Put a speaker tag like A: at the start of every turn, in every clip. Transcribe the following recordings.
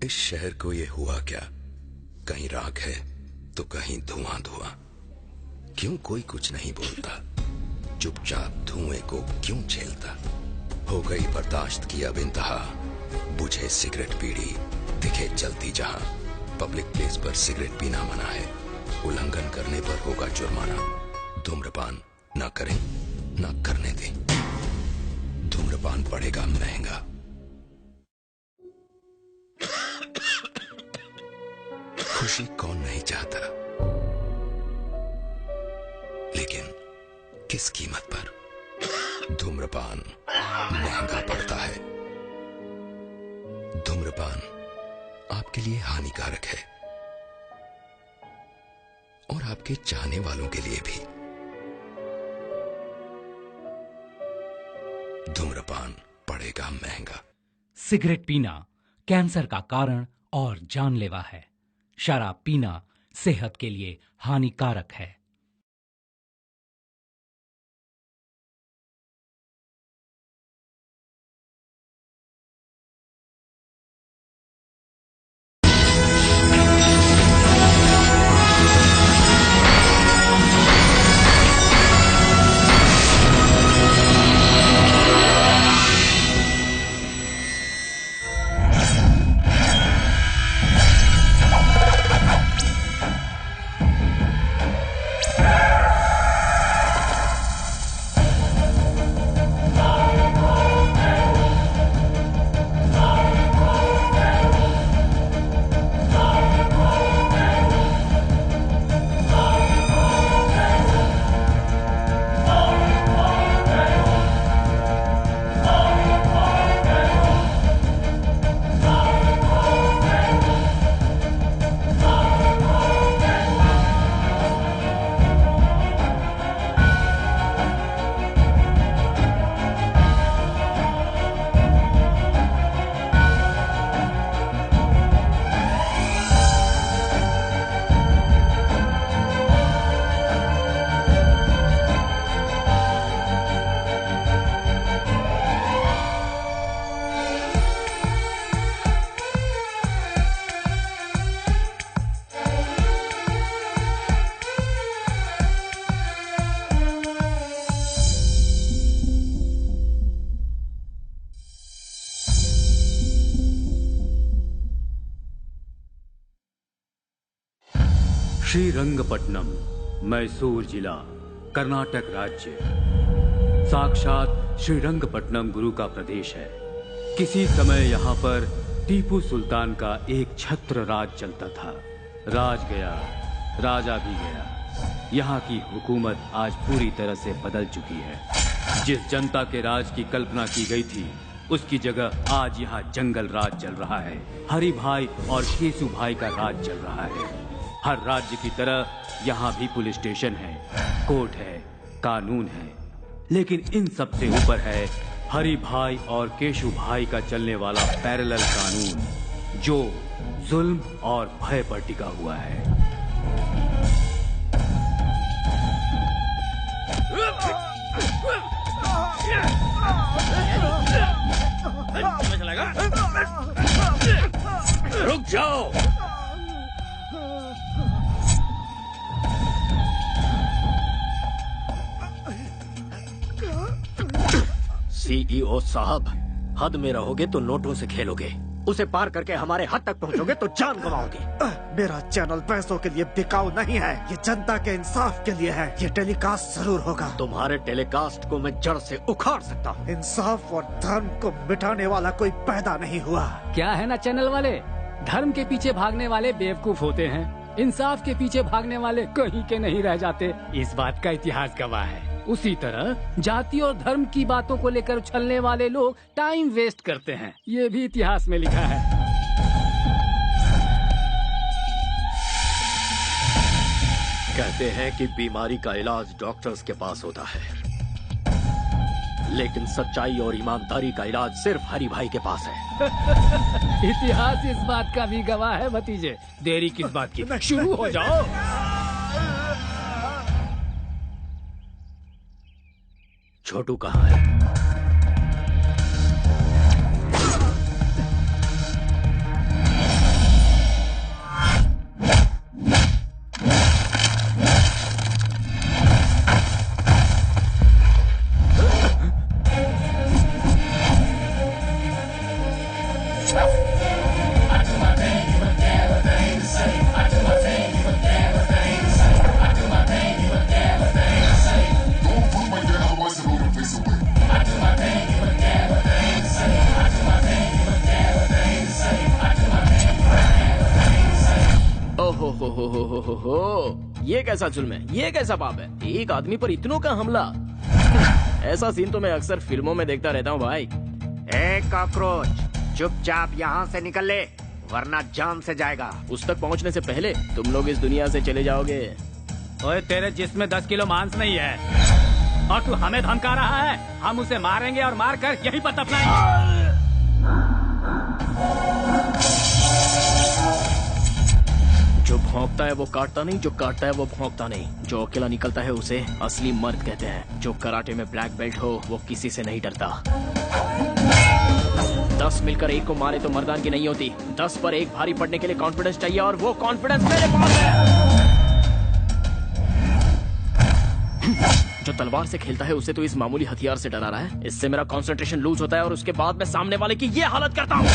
A: इस शहर को ये हुआ क्या? कहीं राख है तो कहीं धुआं धुआं। क्यों कोई कुछ नहीं बोलता? चुपचाप धुएं को क्यों झेलता? हो गई बर्दाश्त की अब इंतहा। बुझे सिगरेट बीड़ी दिखे जलती जहां। पब्लिक प्लेस पर सिगरेट पीना मना है। उल्लंघन करने पर होगा जुर्माना। धूम्रपान ना करें ना करने दें। धूम्रपान पड़ेगा महंगा। खुशी कौन नहीं चाहता, लेकिन किस कीमत पर? धूम्रपान महंगा पड़ता है। धूम्रपान आपके लिए हानिकारक है और आपके चाहने वालों के लिए भी। धूम्रपान पड़ेगा महंगा।
B: सिगरेट पीना कैंसर का कारण और जानलेवा है। शराब पीना सेहत के लिए हानिकारक है।
C: श्रीरंगपट्टनम, मैसूर जिला, कर्नाटक राज्य। साक्षात श्रीरंगपट्टनम गुरु का प्रदेश है। किसी समय यहाँ पर टीपू सुल्तान का एक छत्र राज चलता था। राज गया, राजा भी गया। यहाँ की हुकूमत आज पूरी तरह से बदल चुकी है। जिस जनता के राज की कल्पना की गई थी, उसकी जगह आज यहाँ जंगल राज चल रहा है। हरि भाई और केशु भाई का राज चल रहा है। हर राज्य की तरह यहाँ भी पुलिस स्टेशन है, कोर्ट है, कानून है, लेकिन इन सबसे ऊपर है हरि भाई और केशु भाई का चलने वाला पैरेलल कानून, जो जुल्म और भय पर टिका हुआ है।
D: रुक जाओ।
E: सीईओ साहब, हद में रहोगे तो नोटों से खेलोगे, उसे पार करके हमारे हद तक पहुंचोगे तो जान गंवाओगे।
F: मेरा चैनल पैसों के लिए बिकाऊ नहीं है, ये जनता के इंसाफ के लिए है। ये टेलीकास्ट जरूर होगा।
E: तुम्हारे टेलीकास्ट को मैं जड़ से उखाड़ सकता हूँ।
F: इंसाफ और धर्म को मिटाने वाला कोई पैदा नहीं हुआ।
B: क्या है ना चैनल वाले, धर्म के पीछे भागने वाले बेवकूफ होते हैं, इंसाफ के पीछे भागने वाले कहीं के नहीं रह जाते। इस बात का इतिहास गवाह है। उसी तरह जाति और धर्म की बातों को लेकर उछलने वाले लोग टाइम वेस्ट करते हैं। ये भी इतिहास में लिखा है।
E: कहते हैं कि बीमारी का इलाज डॉक्टर्स के पास होता है, लेकिन सच्चाई और ईमानदारी का इलाज सिर्फ हरि भाई के पास है।
B: इतिहास इस बात का भी गवाह है भतीजे। देरी किस बात की, शुरू हो जाओ।
E: छोटू कहाँ है? ये कैसा जुल्म है, ये कैसा पाप है, एक आदमी पर इतनों का हमला। ऐसा सीन तो मैं अक्सर फिल्मों में देखता रहता हूँ भाई।
F: ए कॉकरोच, चुपचाप यहाँ से निकल ले, वरना जान से जाएगा।
E: उस तक पहुँचने से पहले तुम लोग इस दुनिया से चले जाओगे।
B: ओए तेरे जिस्म 10 किलो मांस नहीं है और तू हमें धमका रहा है। हम उसे मारेंगे और मार कर यहीं पर दफनाएंगे।
E: जो भौंकता है वो काटता नहीं, जो काटता है वो भौंकता नहीं। जो अकेला निकलता है उसे असली मर्द कहते हैं। जो कराटे में ब्लैक बेल्ट हो वो किसी से नहीं डरता। 10 मिलकर एक को मारे तो मर्दान की नहीं होती। 10 पर एक भारी पड़ने के लिए कॉन्फिडेंस चाहिए और वो कॉन्फिडेंस मेरे पास है। जो तलवार से खेलता है उसे तो इस मामूली हथियार से डरा रहा है। इससे मेरा कंसंट्रेशन लूज होता है और उसके बाद मैं सामने वाले की ये हालत करता हूँ।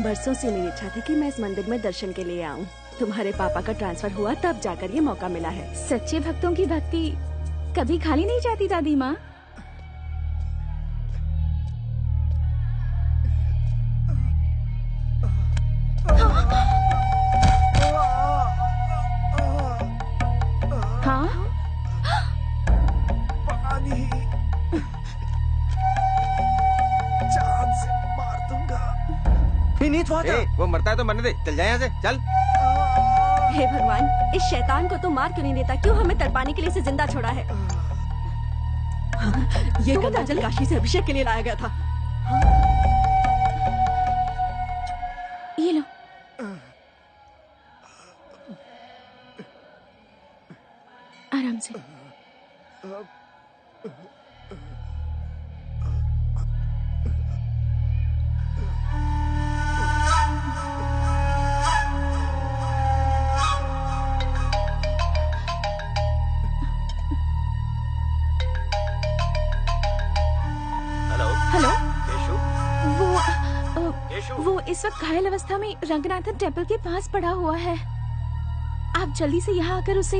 D: बरसों से मेरी इच्छा थी कि मैं इस मंदिर में दर्शन के लिए आऊं। तुम्हारे पापा का ट्रांसफर हुआ तब जाकर ये मौका मिला है।
G: सच्चे भक्तों की भक्ति कभी खाली नहीं जाती दादी माँ। हाँ
F: पानी, जान से मार दूंगा।
H: वो मरता है तो मरने दे, चल जाए यहाँ से, चल।
D: हे भगवान, इस शैतान को तो मार क्यों नहीं देता? क्यों हमें तड़पाने के लिए इसे जिंदा छोड़ा है? ये गंगा जल काशी से अभिषेक के लिए लाया गया था।
G: ये लो। आराम से। वो इस वक्त घायल अवस्था में रंगनाथन टेम्पल के पास पड़ा हुआ है। आप जल्दी से यहाँ आकर उसे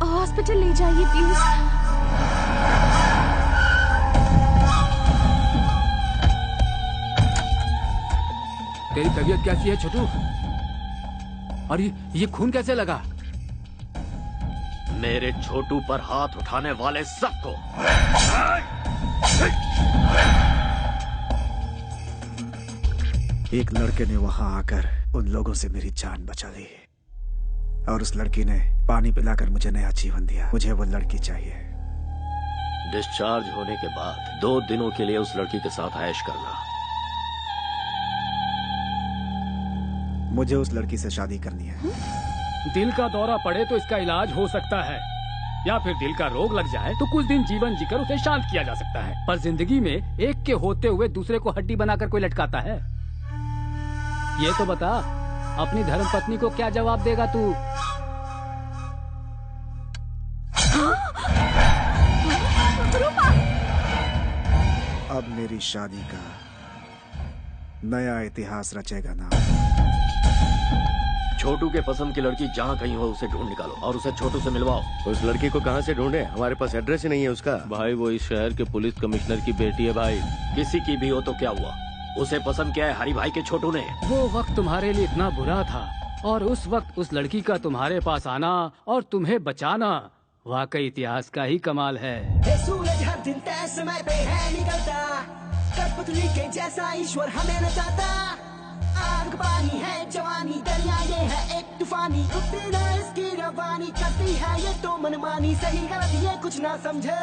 G: हॉस्पिटल ले जाइए प्लीज।
B: तेरी तबीयत कैसी है छोटू? और ये खून कैसे लगा?
E: मेरे छोटू पर हाथ उठाने वाले सबको
F: एक लड़के ने वहां आकर उन लोगों से मेरी जान बचा ली और उस लड़की ने पानी पिलाकर मुझे नया जीवन दिया। मुझे वो लड़की चाहिए।
E: डिस्चार्ज होने के बाद 2 दिनों के लिए उस लड़की के साथ ऐश करना।
F: मुझे उस लड़की से शादी करनी है।
B: दिल का दौरा पड़े तो इसका इलाज हो सकता है, या फिर दिल का रोग लग जाए तो कुछ दिन जीवन जीकर उसे शांत किया जा सकता है। पर जिंदगी में एक के होते हुए दूसरे को हड्डी बनाकर कोई लटकाता है? ये तो बता, अपनी धर्मपत्नी को क्या जवाब देगा तू?
F: अब मेरी शादी का नया इतिहास रचेगा ना।
E: छोटू के पसंद की लड़की जहाँ कहीं हो उसे ढूंढ निकालो और उसे छोटू से मिलवाओ।
H: उस लड़की को कहाँ से ढूंढे? हमारे पास एड्रेस ही नहीं है उसका।
I: भाई वो इस शहर के पुलिस कमिश्नर की बेटी है भाई।
E: किसी की भी हो तो क्या हुआ, उसे पसंद किया है हरी भाई के छोटू ने।
B: वो वक्त तुम्हारे लिए इतना बुरा था और उस वक्त उस लड़की का तुम्हारे पास आना और तुम्हें बचाना वाकई इतिहास का ही कमाल है।
J: सूरज हर दिन तय समय पे है निकलता, कठपुतली के जैसा ईश्वर हमें नचाता। आग पानी है जवानी, दरिया ये है एक तूफानी, रुकती ना इसकी रवानी, करती है ये तो मनमानी, सही गलत ये कुछ ना समझे।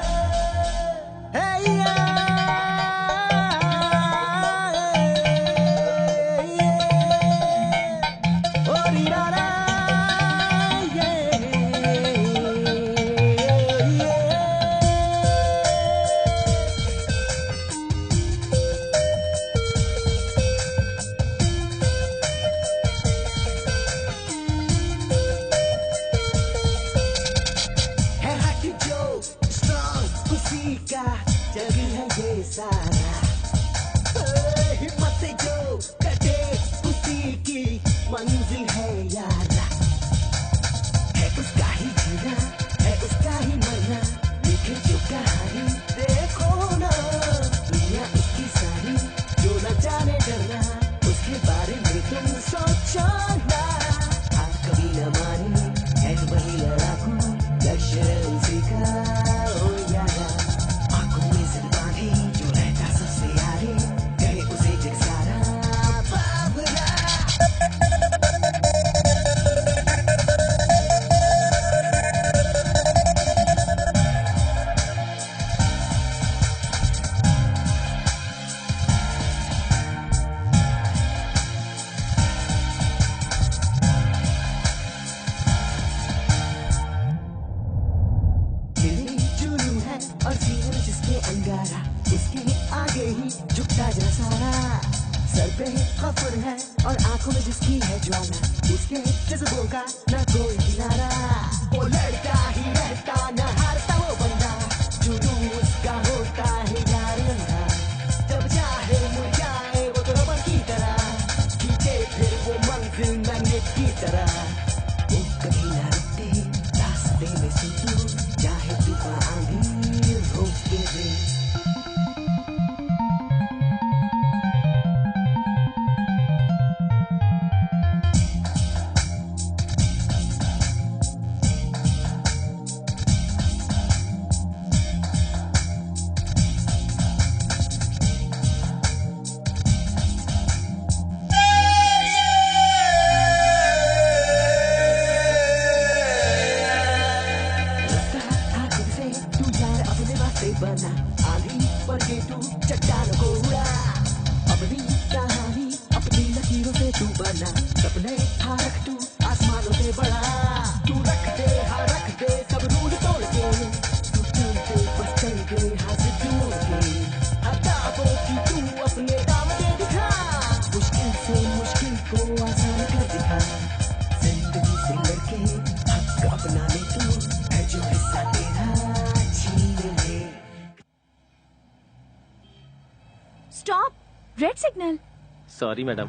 J: हिम्मत से जो कटे उसी की मंजिल है यारा, है उसका ही जीना है उसका ही मरना, लिखे जो कहानी देखो ना, दुनिया उसकी सारी जो न जाने डरना, उसके बारे में तुम सोचो ना। आप कभी न मानी है वही लड़ाकू, लक्ष्य उसी का ओ यारा, आंखों में सिर बांधी जो रहता सबसे आगे, कहे उसे जग सारा बाबरा। जुनून है और सीने जिसके अंगारा, उसके आगे ही झुकता जा सारा, सर पे खफर है और आंखों में जिसकी है ज्वाला, उसके जज्बों का न कोई किनारा, वो लड़ता ही रहता न हारता वो बंदा, जुनून उसका होता है यार अंधा, जब चाहे मुड़ जाए वो तो रबर की तरह, खींचे फिर वो मंजिल मैग्नेट की तरह, वो कभी ना रुकते रास्ते में सुतू, चाहे तूफान आंधी रोक के दे। बना आंधी पर के तू चट्टान को उड़ा, अपनी कहानी अपनी लकीरों से तू बना, सपने हाँ रख तू आसमानों से बड़ा, तू रख दे हाँ रख दे सब रूल तोड़ के, तू चलते बस चल गए हाँ से जोड़ के, हटाओ की तू अपने दाम दे दिखा, मुश्किल से मुश्किल को आसान कर दिखा, जिंदगी से लड़के हक अपना ले तू, है जो हिस्सा तेरा छीन ले।
G: Stop, red signal.
I: Sorry madam.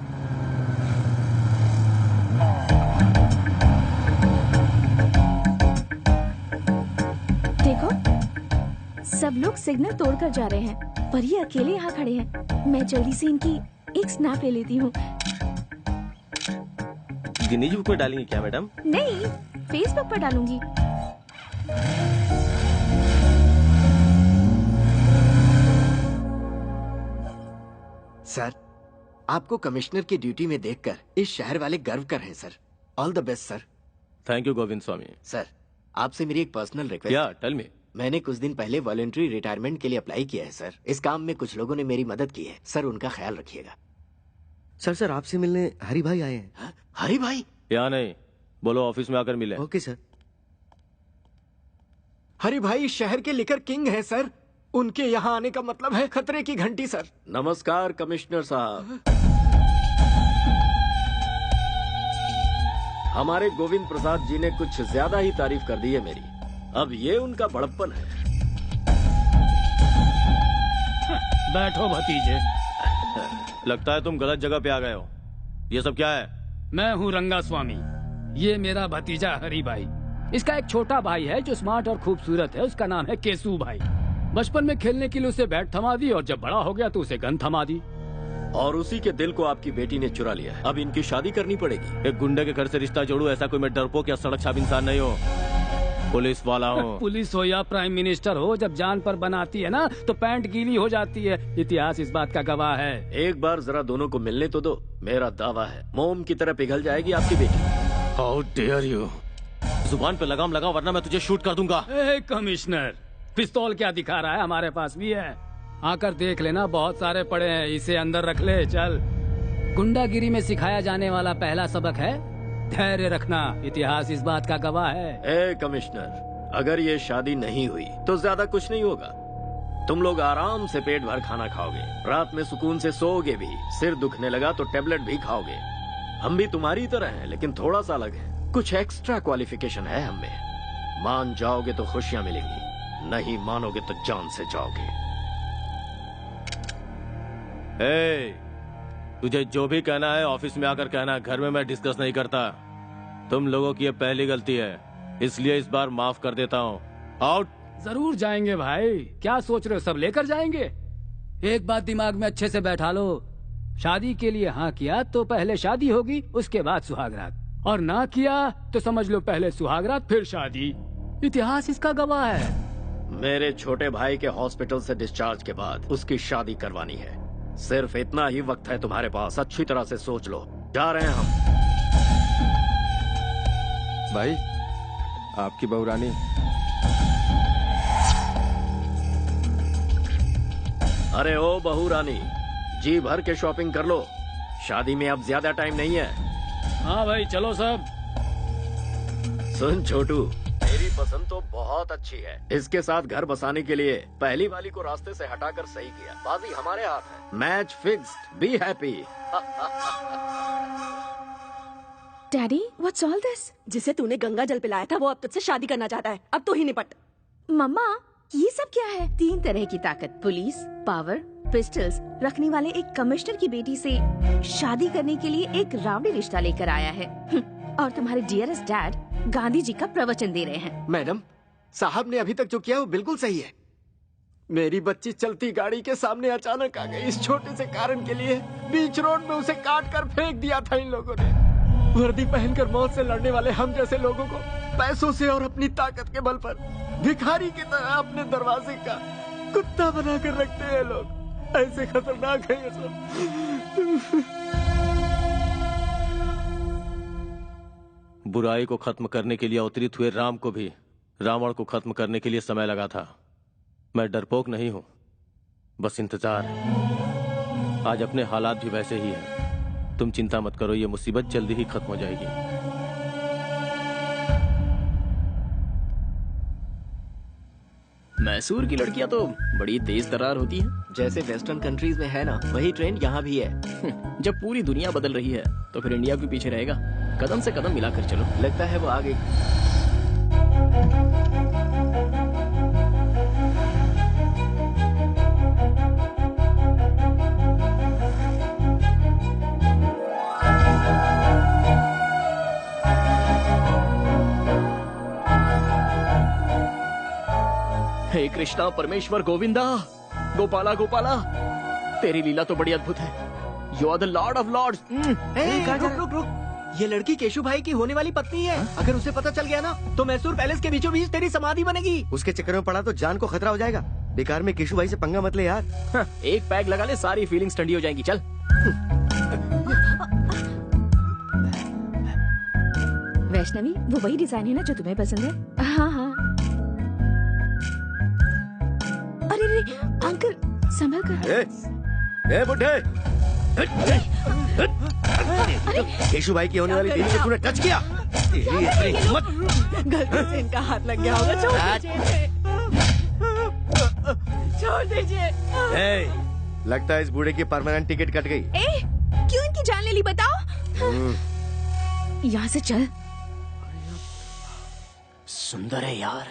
G: देखो सब लोग सिग्नल तोड़कर जा रहे हैं, पर ये अकेले यहाँ खड़े हैं। मैं जल्दी से इनकी एक स्नैप ले लेती हूँ।
I: गिनीज बुक में डालेंगे क्या मैडम?
G: नहीं, फेसबुक पर डालूंगी।
K: सर, आपको कमिश्नर की ड्यूटी में देखकर इस शहर वाले गर्व कर रहे हैं sir. All the best sir.
I: Thank you Govind Swami.
K: Sir, आपसे मेरी एक पर्सनल रिक्वेस्ट।
I: क्या? Tell me.
K: मैंने कुछ दिन पहले वॉलंटरी रिटायरमेंट के लिए अप्लाई किया है सर। इस काम में कुछ लोगों ने मेरी मदद की है सर, उनका ख्याल रखिएगा।
L: सर आपसे मिलने हरी भाई आए हैं।
K: हा? हरी भाई?
I: यहाँ नहीं, बोलो ऑफिस में आकर मिले।
L: Okay sir.
K: हरी भाई इस शहर के लिकर किंग है सर, उनके यहाँ आने का मतलब है खतरे की घंटी सर।
M: नमस्कार कमिश्नर साहब। हमारे गोविंद प्रसाद जी ने कुछ ज्यादा ही तारीफ कर दी है मेरी, अब ये उनका बड़प्पन है।
B: बैठो भतीजे।
I: लगता है तुम गलत जगह पे आ गए हो। ये सब क्या है?
B: मैं हूँ रंगा स्वामी, ये मेरा भतीजा हरी भाई। इसका एक छोटा भाई है जो स्मार्ट और खूबसूरत है, उसका नाम है केसू भाई। बचपन में खेलने के लिए उसे बैट थमा दी और जब बड़ा हो गया तो उसे गन थमा दी।
M: और उसी के दिल को आपकी बेटी ने चुरा लिया है। अब इनकी शादी करनी पड़ेगी।
I: एक गुंडे के घर से रिश्ता जोड़ू, ऐसा कोई मैं डरपोक या सड़क छाप इंसान नहीं हो। पुलिस वाला हूँ।
B: पुलिस हो या प्राइम मिनिस्टर हो, जब जान पर बनाती है ना तो पैंट गीली हो जाती है। इतिहास इस बात का गवाह है।
M: एक बार जरा दोनों को मिलने तो दो। मेरा दावा है मोम की तरह पिघल जाएगी आपकी बेटी।
I: How dare you! जुबान पे लगाम लगा वरना मैं तुझे शूट कर दूंगा।
B: कमिश्नर, पिस्तौल क्या दिखा रहा है? हमारे पास भी है, आकर देख लेना, बहुत सारे पड़े हैं। इसे अंदर रख ले। चल। गुंडागिरी में सिखाया जाने वाला पहला सबक है धैर्य रखना। इतिहास इस बात का गवाह है।
M: कमिश्नर, अगर ये शादी नहीं हुई तो ज्यादा कुछ नहीं होगा। तुम लोग आराम से पेट भर खाना खाओगे, रात में सुकून से सोओगे भी, सिर दुखने लगा तो टेबलेट भी खाओगे। हम भी तुम्हारी तरह हैं, लेकिन थोड़ा सा अलग है। कुछ एक्स्ट्रा क्वालिफिकेशन है हमें। मान जाओगे तो खुशियां मिलेंगी, नहीं मानोगे तो जान से जाओगे।
I: तुझे जो भी कहना है ऑफिस में आकर कहना, घर में मैं डिस्कस नहीं करता। तुम लोगों की ये पहली गलती है, इसलिए इस बार माफ कर देता हूँ। आउट।
B: जरूर जाएंगे भाई, क्या सोच रहे हो? सब लेकर जाएंगे। एक बात दिमाग में अच्छे से बैठा लो, शादी के लिए हाँ किया तो पहले शादी होगी, उसके बाद सुहागरात, और ना किया तो समझ लो पहले सुहागरात फिर शादी। इतिहास इसका गवाह है।
M: मेरे छोटे भाई के हॉस्पिटल से डिस्चार्ज के बाद उसकी शादी करवानी है। सिर्फ इतना ही वक्त है तुम्हारे पास, अच्छी तरह से सोच लो। जा रहे हैं हम।
H: भाई, आपकी बहू रानी।
M: अरे ओ बहू रानी, जी भर के शॉपिंग कर लो, शादी में अब ज्यादा टाइम नहीं है।
B: हाँ भाई चलो सब।
M: सुन छोटू, मेरी पसंद तो बहुत अच्छी है। इसके साथ घर बसाने के लिए पहली वाली को रास्ते से हटाकर सही किया। बाजी हमारे हाथ है। Match fixed. Be happy.
D: Daddy, what's all this? जिसे तूने गंगा जल पिलाया था वो अब तुझसे शादी करना चाहता है। अब तो ही निपट।
G: मम्मा, ये सब क्या है? 3 तरह की ताकत, पुलिस, पावर, पिस्टल्स रखने वाले एक कमिश्नर की बेटी से शादी करने के लिए एक रावड़ी रिश्ता लेकर आया है। और तुम्हारे डियरेस्ट डैड गांधी जी का प्रवचन दे रहे हैं।
K: मैडम, साहब ने अभी तक जो किया वो बिल्कुल सही है। मेरी बच्ची चलती गाड़ी के सामने अचानक आ गई। इस छोटे से कारण के लिए बीच रोड में उसे काट कर फेंक दिया था इन लोगों ने। वर्दी पहनकर मौत से लड़ने वाले हम जैसे लोगों को पैसों से और अपनी ताकत के बल पर भिखारी की तरह अपने दरवाजे का कुत्ता बना कर रखते हैं लोग। ऐसे खतरनाक है ये सब।
I: बुराई को खत्म करने के लिए अवतरित हुए राम को भी रावण को खत्म करने के लिए समय लगा था। मैं डरपोक नहीं हूं, बस इंतजार है। आज अपने हालात भी वैसे ही हैं। तुम चिंता मत करो, ये मुसीबत जल्दी ही खत्म हो जाएगी।
E: मैसूर की लड़कियां तो बड़ी तेज तर्रार होती हैं।
K: जैसे वेस्टर्न कंट्रीज में है ना, वही ट्रेंड यहाँ भी है।
E: जब पूरी दुनिया बदल रही है तो फिर इंडिया भी पीछे रहेगा। कदम से कदम मिलाकर चलो।
K: लगता है वो आगे।
E: हे कृष्णा परमेश्वर गोविंदा, गोपाला गोपाला, तेरी लीला तो बड़ी अद्भुत है। You are the lord of lords.
K: रुक रुक, ये लड़की केशु भाई की होने वाली पत्नी है। अगर उसे पता चल गया ना तो मैसूर पैलेस के बीचों बीच तेरी समाधि बनेगी।
L: उसके चक्कर में पड़ा तो जान को खतरा हो जाएगा। बेकार में केशु भाई से पंगा मत ले यार।
E: एक पैक लगा ले, सारी फीलिंग्स ठंडी हो जाएंगी। चल।
G: वैष्णवी, वो वही डिजाइन है ना जो तुम्हें पसंद है? हाँ हाँ। अरे रे अंकल, संभल कर।
L: ए बुड्ढे, केशु भाई की होने वाली बीवी को तूने टच किया। तेरी इतनी हिम्मत।
D: गलती से इनका हाथ लग गया होगा। छोड़ दीजिए।
L: लगता है इस बूढ़े की परमानेंट टिकट कट गई।
G: क्यों इनकी जान ले ली बताओ? यहाँ से चल।
K: सुंदर है यार।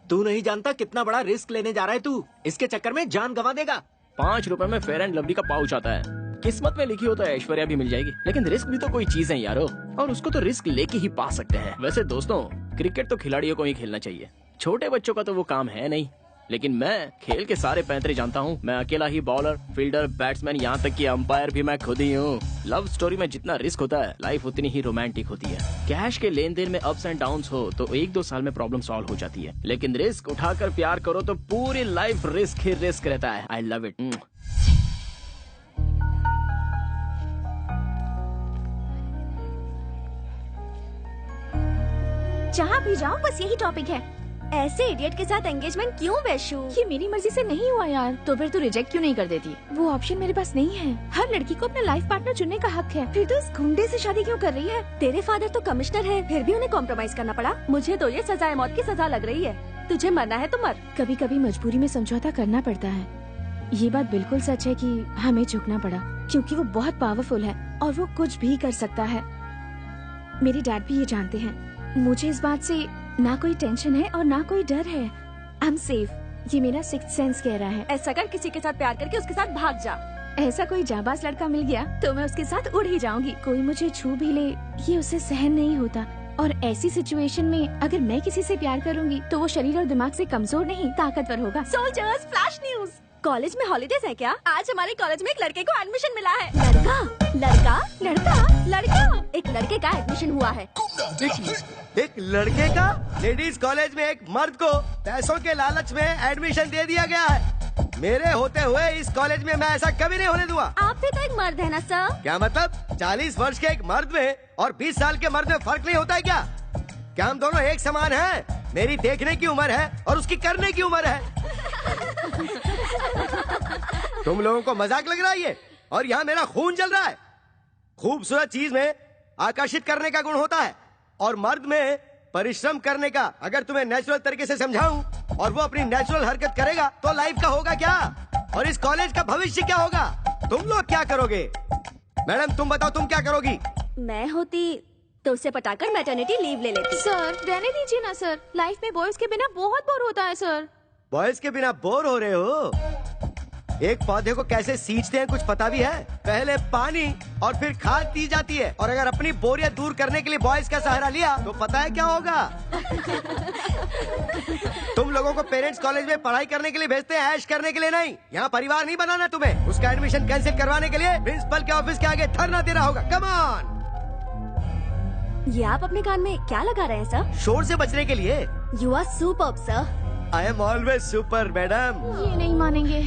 K: तू नहीं जानता कितना बड़ा रिस्क लेने जा रहा है तू। इसके चक्कर में जान गंवा देगा।
E: 5 रुपए में फेयर एंड लवली का पाउच आता है। किस्मत में लिखी हो तो ऐश्वर्या भी मिल जाएगी, लेकिन रिस्क भी तो कोई चीज है यारो, और उसको तो रिस्क लेके ही पा सकते हैं। वैसे दोस्तों, क्रिकेट तो खिलाड़ियों को ही खेलना चाहिए, छोटे बच्चों का तो वो काम है नहीं। लेकिन मैं खेल के सारे पैंतरे जानता हूँ। मैं अकेला ही बॉलर, फील्डर, बैट्समैन, यहाँ तक कि अंपायर भी मैं खुद ही हूँ। लव स्टोरी में जितना रिस्क होता है, लाइफ उतनी ही रोमांटिक होती है। कैश के लेन देन में अप्स एंड डाउन्स हो तो 1-2 साल में प्रॉब्लम सॉल्व हो जाती है, लेकिन रिस्क उठाकर प्यार करो तो पूरी लाइफ रिस्क ही रिस्क रहता है। I love it.
G: जहाँ भी जाओ बस यही टॉपिक है।
D: ऐसे इडियट के साथ एंगेजमेंट क्यों वैशु?
G: ये मेरी मर्जी से नहीं हुआ यार। तो फिर तू रिजेक्ट क्यों नहीं कर देती? वो ऑप्शन मेरे पास नहीं है। हर लड़की को अपना लाइफ पार्टनर चुनने का हक है।
D: फिर तो इस गुंडे से शादी क्यों कर रही है? तेरे फादर तो कमिश्नर है, फिर भी उन्हें कॉम्प्रोमाइज करना पड़ा। मुझे तो ये सजाए मौत की सजा लग रही है। तुझे मरना है तो मर।
G: कभी कभी मजबूरी में समझौता करना पड़ता है। ये बात बिल्कुल सच है कि हमें झुकना पड़ा, क्योंकि वो बहुत पावरफुल है और वो कुछ भी कर सकता है। मेरे डैड भी ये जानते हैं। मुझे इस बात से ना कोई टेंशन है और ना कोई डर है। I am safe. ये मेरा सिक्स्थ सेंस कह रहा है।
D: ऐसा कर, किसी के साथ प्यार करके उसके साथ भाग जा।
G: ऐसा कोई जाबाज लड़का मिल गया तो मैं उसके साथ उड़ ही जाऊंगी। कोई मुझे छू भी ले, ये उसे सहन नहीं होता। और ऐसी सिचुएशन में अगर मैं किसी से प्यार करूंगी तो वो शरीर और दिमाग से कमजोर नहीं, ताकतवर होगा।
D: Soldiers, flash news. कॉलेज में हॉलीडेज है क्या? आज हमारे कॉलेज में एक लड़के को एडमिशन मिला है। लड़का लड़का लड़का लड़का एक लड़के का एडमिशन हुआ है।
L: एक लड़के का? लेडीज कॉलेज में एक मर्द को पैसों के लालच में एडमिशन दे दिया गया है। मेरे होते हुए इस कॉलेज में मैं ऐसा कभी नहीं होने दूंगा।
D: आप भी तो एक मर्द है ना सर?
L: क्या मतलब? 40 वर्ष के एक मर्द में और 20 साल के मर्द में फर्क नहीं होता है क्या? क्या हम दोनों एक समान हैं? मेरी देखने की उम्र है और उसकी करने की उम्र है। तुम लोगों को मजाक लग रहा है ये? और यहाँ मेरा खून जल रहा है। खूबसूरत चीज में आकर्षित करने का गुण होता है और मर्द में परिश्रम करने का। अगर तुम्हें नेचुरल तरीके से समझाऊं और वो अपनी नेचुरल हरकत करेगा तो लाइफ का होगा क्या? और इस कॉलेज का भविष्य क्या होगा? तुम लोग क्या करोगे? मैडम तुम बताओ, तुम क्या करोगी?
D: मैं होती तो उसे पटाकर मैटरनिटी लीव ले लेती।
G: सर रहने दीजिए ना सर। लाइफ में बॉयज के बिना बहुत बोर होता है सर।
L: बॉयज के बिना बोर हो रहे हो? एक पौधे को कैसे सींचते हैं कुछ पता भी है? पहले पानी और फिर खाद दी जाती है। और अगर अपनी बोरियत दूर करने के लिए बॉयज का सहारा लिया तो पता है क्या होगा? तुम लोगों को पेरेंट्स कॉलेज में पढ़ाई करने के लिए भेजते हैं, ऐश करने के लिए नहीं। यहाँ परिवार नहीं बनाना तुम्हें। उसका एडमिशन कैंसिल करवाने के लिए प्रिंसिपल के ऑफिस के आगे धरना देना होगा। Come on.
D: ये आप अपने कान में क्या लगा रहे हैं सर?
L: शोर से बचने के लिए।
D: You are superb sir.
L: I am always super madam.
G: ये नहीं मानेंगे।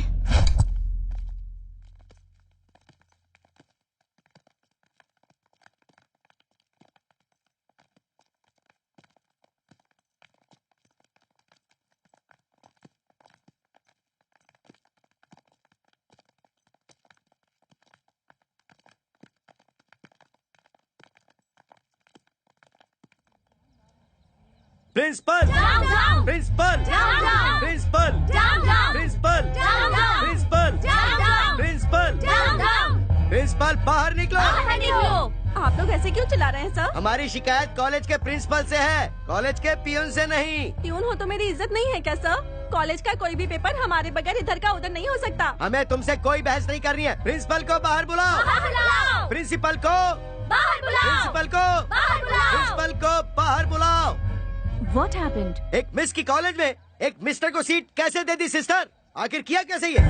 L: Principal, principal, principal, principal, principal, principal, principal, बाहर निकलो।
D: आप लोग ऐसे क्यों चिल्ला रहे हैं सर?
L: हमारी शिकायत कॉलेज के प्रिंसिपल से है, कॉलेज के पियून से नहीं।
D: पियून हो तो मेरी इज्जत नहीं है क्या सर? कॉलेज का कोई भी पेपर हमारे बगैर इधर का उधर नहीं हो सकता।
L: हमें तुमसे कोई बहस नहीं करनी है। प्रिंसिपल को बाहर बुलाओ। प्रिंसिपल को
G: बाहर बुलाओ।
L: प्रिंसिपल को
G: बाहर बुलाओ।
L: प्रिंसिपल को बाहर बुलाओ।
G: What happened?
L: एक मिस की कॉलेज में एक मिस्टर को सीट कैसे दे दी सिस्टर? आखिर किया कैसे ये?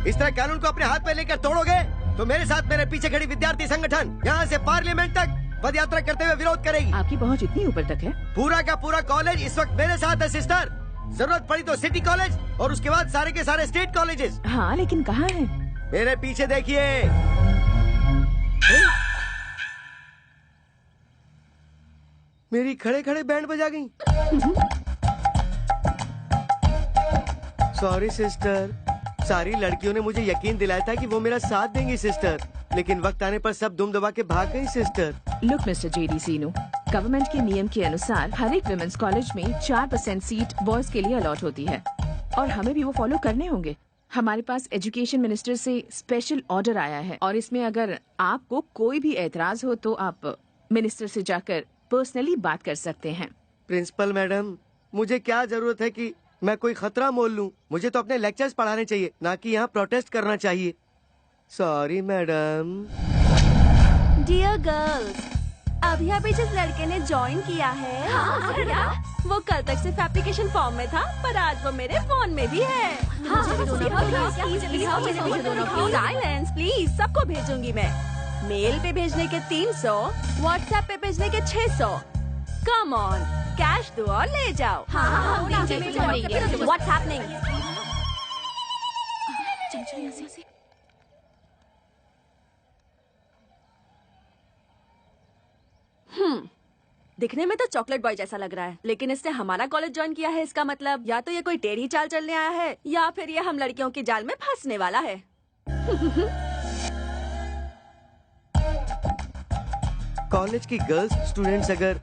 L: इस तरह कानून को अपने हाथ में लेकर तोड़ोगे तो मेरे साथ मेरे पीछे खड़ी विद्यार्थी संगठन यहाँ से पार्लियामेंट तक पद यात्रा करते हुए विरोध करेगी।
G: आपकी पहुंच इतनी ऊपर तक है?
L: पूरा का पूरा कॉलेज इस वक्त मेरे साथ है सिस्टर। जरूरत पड़ी तो सिटी कॉलेज और उसके बाद सारे के सारे स्टेट कॉलेजेस।
G: हाँ लेकिन कहाँ है?
L: मेरे पीछे देखिए। मेरी खड़े खड़े बैंड बजा गई। Sorry sister. सारी लड़कियों ने मुझे यकीन दिलाया था कि वो मेरा साथ देंगी सिस्टर, लेकिन वक्त आने पर सब दुम दबा के भाग गई सिस्टर।
G: लुक मिस्टर जेडी सीनू, गवर्नमेंट के नियम के अनुसार हर एक विमेंस कॉलेज में 4% सीट बॉयज के लिए अलॉट होती है और हमें भी वो फॉलो करने होंगे। हमारे पास एजुकेशन मिनिस्टर से स्पेशल ऑर्डर आया है और इसमें अगर आपको कोई भी एतराज हो तो आप मिनिस्टर से जाकर पर्सनली बात कर सकते हैं।
L: प्रिंसिपल मैडम, मुझे क्या जरूरत है कि मैं कोई खतरा मोल लूं? मुझे तो अपने लेक्चर्स पढ़ाने चाहिए, ना कि यहाँ प्रोटेस्ट करना चाहिए। Sorry madam.
D: डियर गर्ल्स, अभी अभी जिस लड़के ने ज्वाइन किया है वो कल तक सिर्फ एप्लीकेशन फॉर्म में था, पर आज वो मेरे फोन में भी है। साइलेंस प्लीज, सबको भेजूंगी मैं। मेल पे भेजने के 300, व्हाट्सएप पे भेजने के 600। कम ऑन, कैश दो और ले जाओ। What's happening? दिखने में तो चॉकलेट बॉय जैसा लग रहा है, लेकिन इसने हमारा कॉलेज ज्वाइन किया है। इसका मतलब या तो ये कोई टेढ़ी चाल चलने आया है या फिर ये हम लड़कियों की जाल में फंसने वाला है।
L: कॉलेज की गर्ल्स स्टूडेंट्स अगर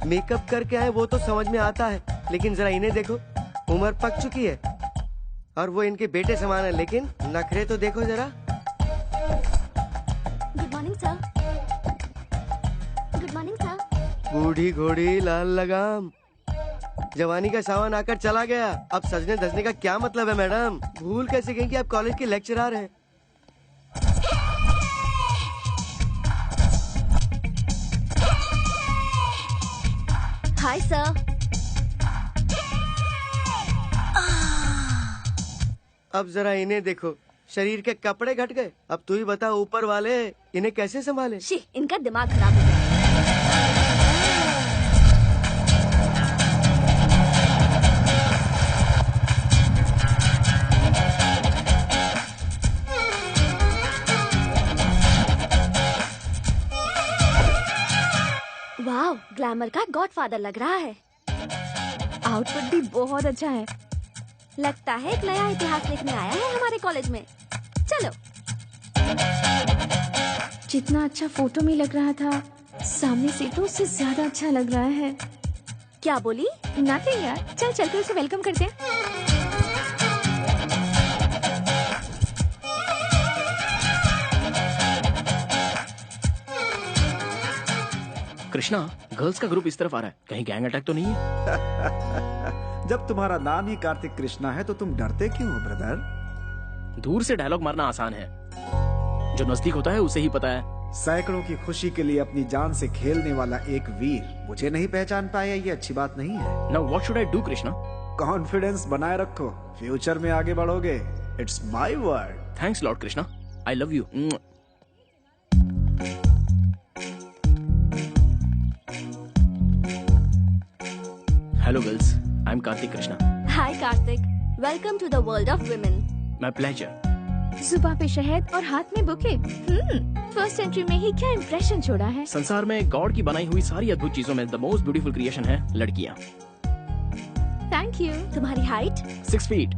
L: मेकअप करके आए वो तो समझ में आता है, लेकिन जरा इन्हें देखो, उम्र पक चुकी है और वो इनके बेटे समान है, लेकिन नखरे तो देखो जरा।
D: Good morning sir. Good morning sir.
L: बूढ़ी घोड़ी लाल लगाम, जवानी का सावन आकर चला गया, अब सजने धजने का क्या मतलब है मैडम? भूल कैसे गई कि आप कॉलेज के लेक्चरर हैं?
D: Hi sir.
L: अब जरा इन्हें देखो, शरीर के कपड़े घट गए। अब तू ही बता ऊपर वाले इन्हें कैसे संभाले?
D: इनका दिमाग खराब हो गया। वाह, ग्लैमर का गॉडफादर लग रहा है।
G: आउटफिट भी बहुत अच्छा है।
D: लगता है एक नया इतिहास लिखने आया है हमारे कॉलेज में। चलो।
G: जितना अच्छा फोटो में लग रहा था, सामने से तो उससे ज्यादा अच्छा लग रहा है।
D: क्या बोली?
G: नथिंग यार, चल चलकर उसे वेलकम करते हैं।
E: कृष्णा, गर्ल्स का ग्रुप इस तरफ आ रहा है, कहीं गैंग अटैक तो नहीं है?
F: जब तुम्हारा नाम ही कार्तिक कृष्णा है तो तुम डरते क्यों हो ब्रदर?
E: दूर से डायलॉग मारना आसान है, जो नजदीक होता है उसे ही पता है।
F: सैकड़ों की खुशी के लिए अपनी जान से खेलने वाला एक वीर मुझे नहीं पहचान पाया, ये अच्छी बात नहीं है।
E: Now what should I do Krishna?
F: Confidence बनाए रखो, फ्यूचर में आगे बढ़ोगे। It's my word.
E: Thanks lord Krishna, I love you. Hello girls, I am Kartik Krishna.
D: Hi Kartik, welcome to the world of women.
E: My pleasure.
G: जुबान पे शहद और हाथ में बुके। फर्स्ट एंट्री में ही क्या इम्प्रेशन छोड़ा है।
E: संसार में गॉड की बनाई हुई सारी अद्भुत चीजों में द मोस्ट ब्यूटीफुल क्रिएशन है लड़कियाँ।
G: Thank you.
D: तुम्हारी height?
E: 6 feet.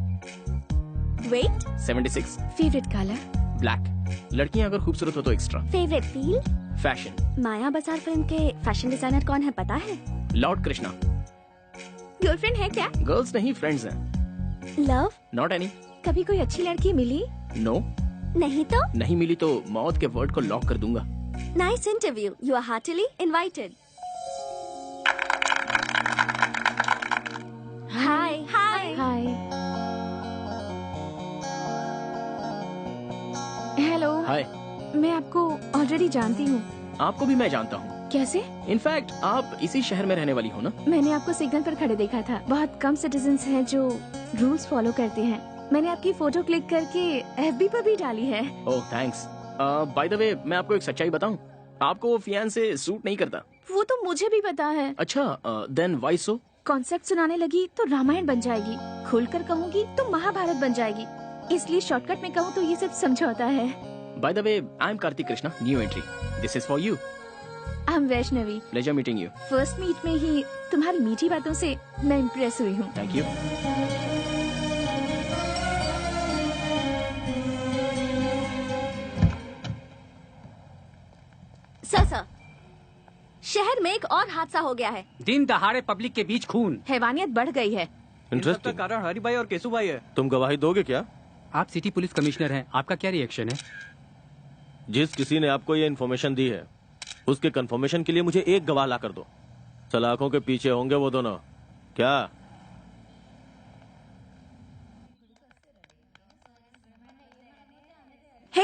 D: Weight?
E: 76।
G: Favourite colour?
E: Black. लड़कियाँ अगर खूबसूरत हो तो extra.
D: Favourite field?
E: Fashion.
D: Maya Bazaar film के फैशन डिजाइनर कौन है पता है?
E: लॉर्ड कृष्णा।
G: गर्लफ्रेंड है क्या?
E: गर्ल्स नहीं, फ्रेंड्स हैं।
D: लव?
E: Not any.
G: कभी कोई अच्छी लड़की मिली?
E: नो।
D: नहीं तो?
E: नहीं मिली तो मौत के वर्ड को लॉक कर दूंगा।
D: Nice interview, you are heartily invited.
G: Hi.
D: Hi.
G: Hi. Hello.
E: Hi.
G: मैं आपको ऑलरेडी जानती हूँ।
E: आपको भी मैं जानता हूँ।
G: कैसे?
E: इनफैक्ट आप इसी शहर में रहने वाली हो ना?
G: मैंने आपको सिग्नल पर खड़े देखा था। बहुत कम सिटीजन्स हैं जो रूल्स फॉलो करते हैं। मैंने आपकी फोटो क्लिक करके एफबी पर भी डाली है।
E: ओह थैंक्स। बाय द वे, मैं आपको एक सच्चाई बताऊं, आपको वो फियांसे सूट नहीं करता।
G: वो तो मुझे भी पता है।
E: अच्छा, देन व्हाई सो?
G: कॉन्सेप्ट सुनाने लगी तो रामायण बन जाएगी, खुलकर कहूँगी तो महाभारत बन जाएगी, इसलिए शॉर्टकट में कहूँ तो ये सब समझौता है।
E: By the way, I am Kartik Krishna, new entry. This is for you.
G: I am Vaishnavi.
E: Pleasure meeting you.
G: First meet में ही तुम्हारी मीठी बातों से मैं इम्प्रेस हुई हूँ।
E: Thank you.
D: सर, शहर में एक और हादसा हो गया है।
B: दिन दहाड़े पब्लिक के बीच खून।
G: हैवानियत बढ़ गई है।
I: इंटरेस्टिंग।
H: कारण हरी भाई और केसु भाई है।
I: तुम गवाही दोगे क्या?
B: आप सिटी पुलिस कमिश्नर हैं, आपका क्या रिएक्शन है?
I: जिस किसी ने आपको ये इन्फॉर्मेशन दी है उसके कंफर्मेशन के लिए मुझे एक गवाह ला कर दो। सलाखों के पीछे होंगे वो दोनों। क्या?
D: हे,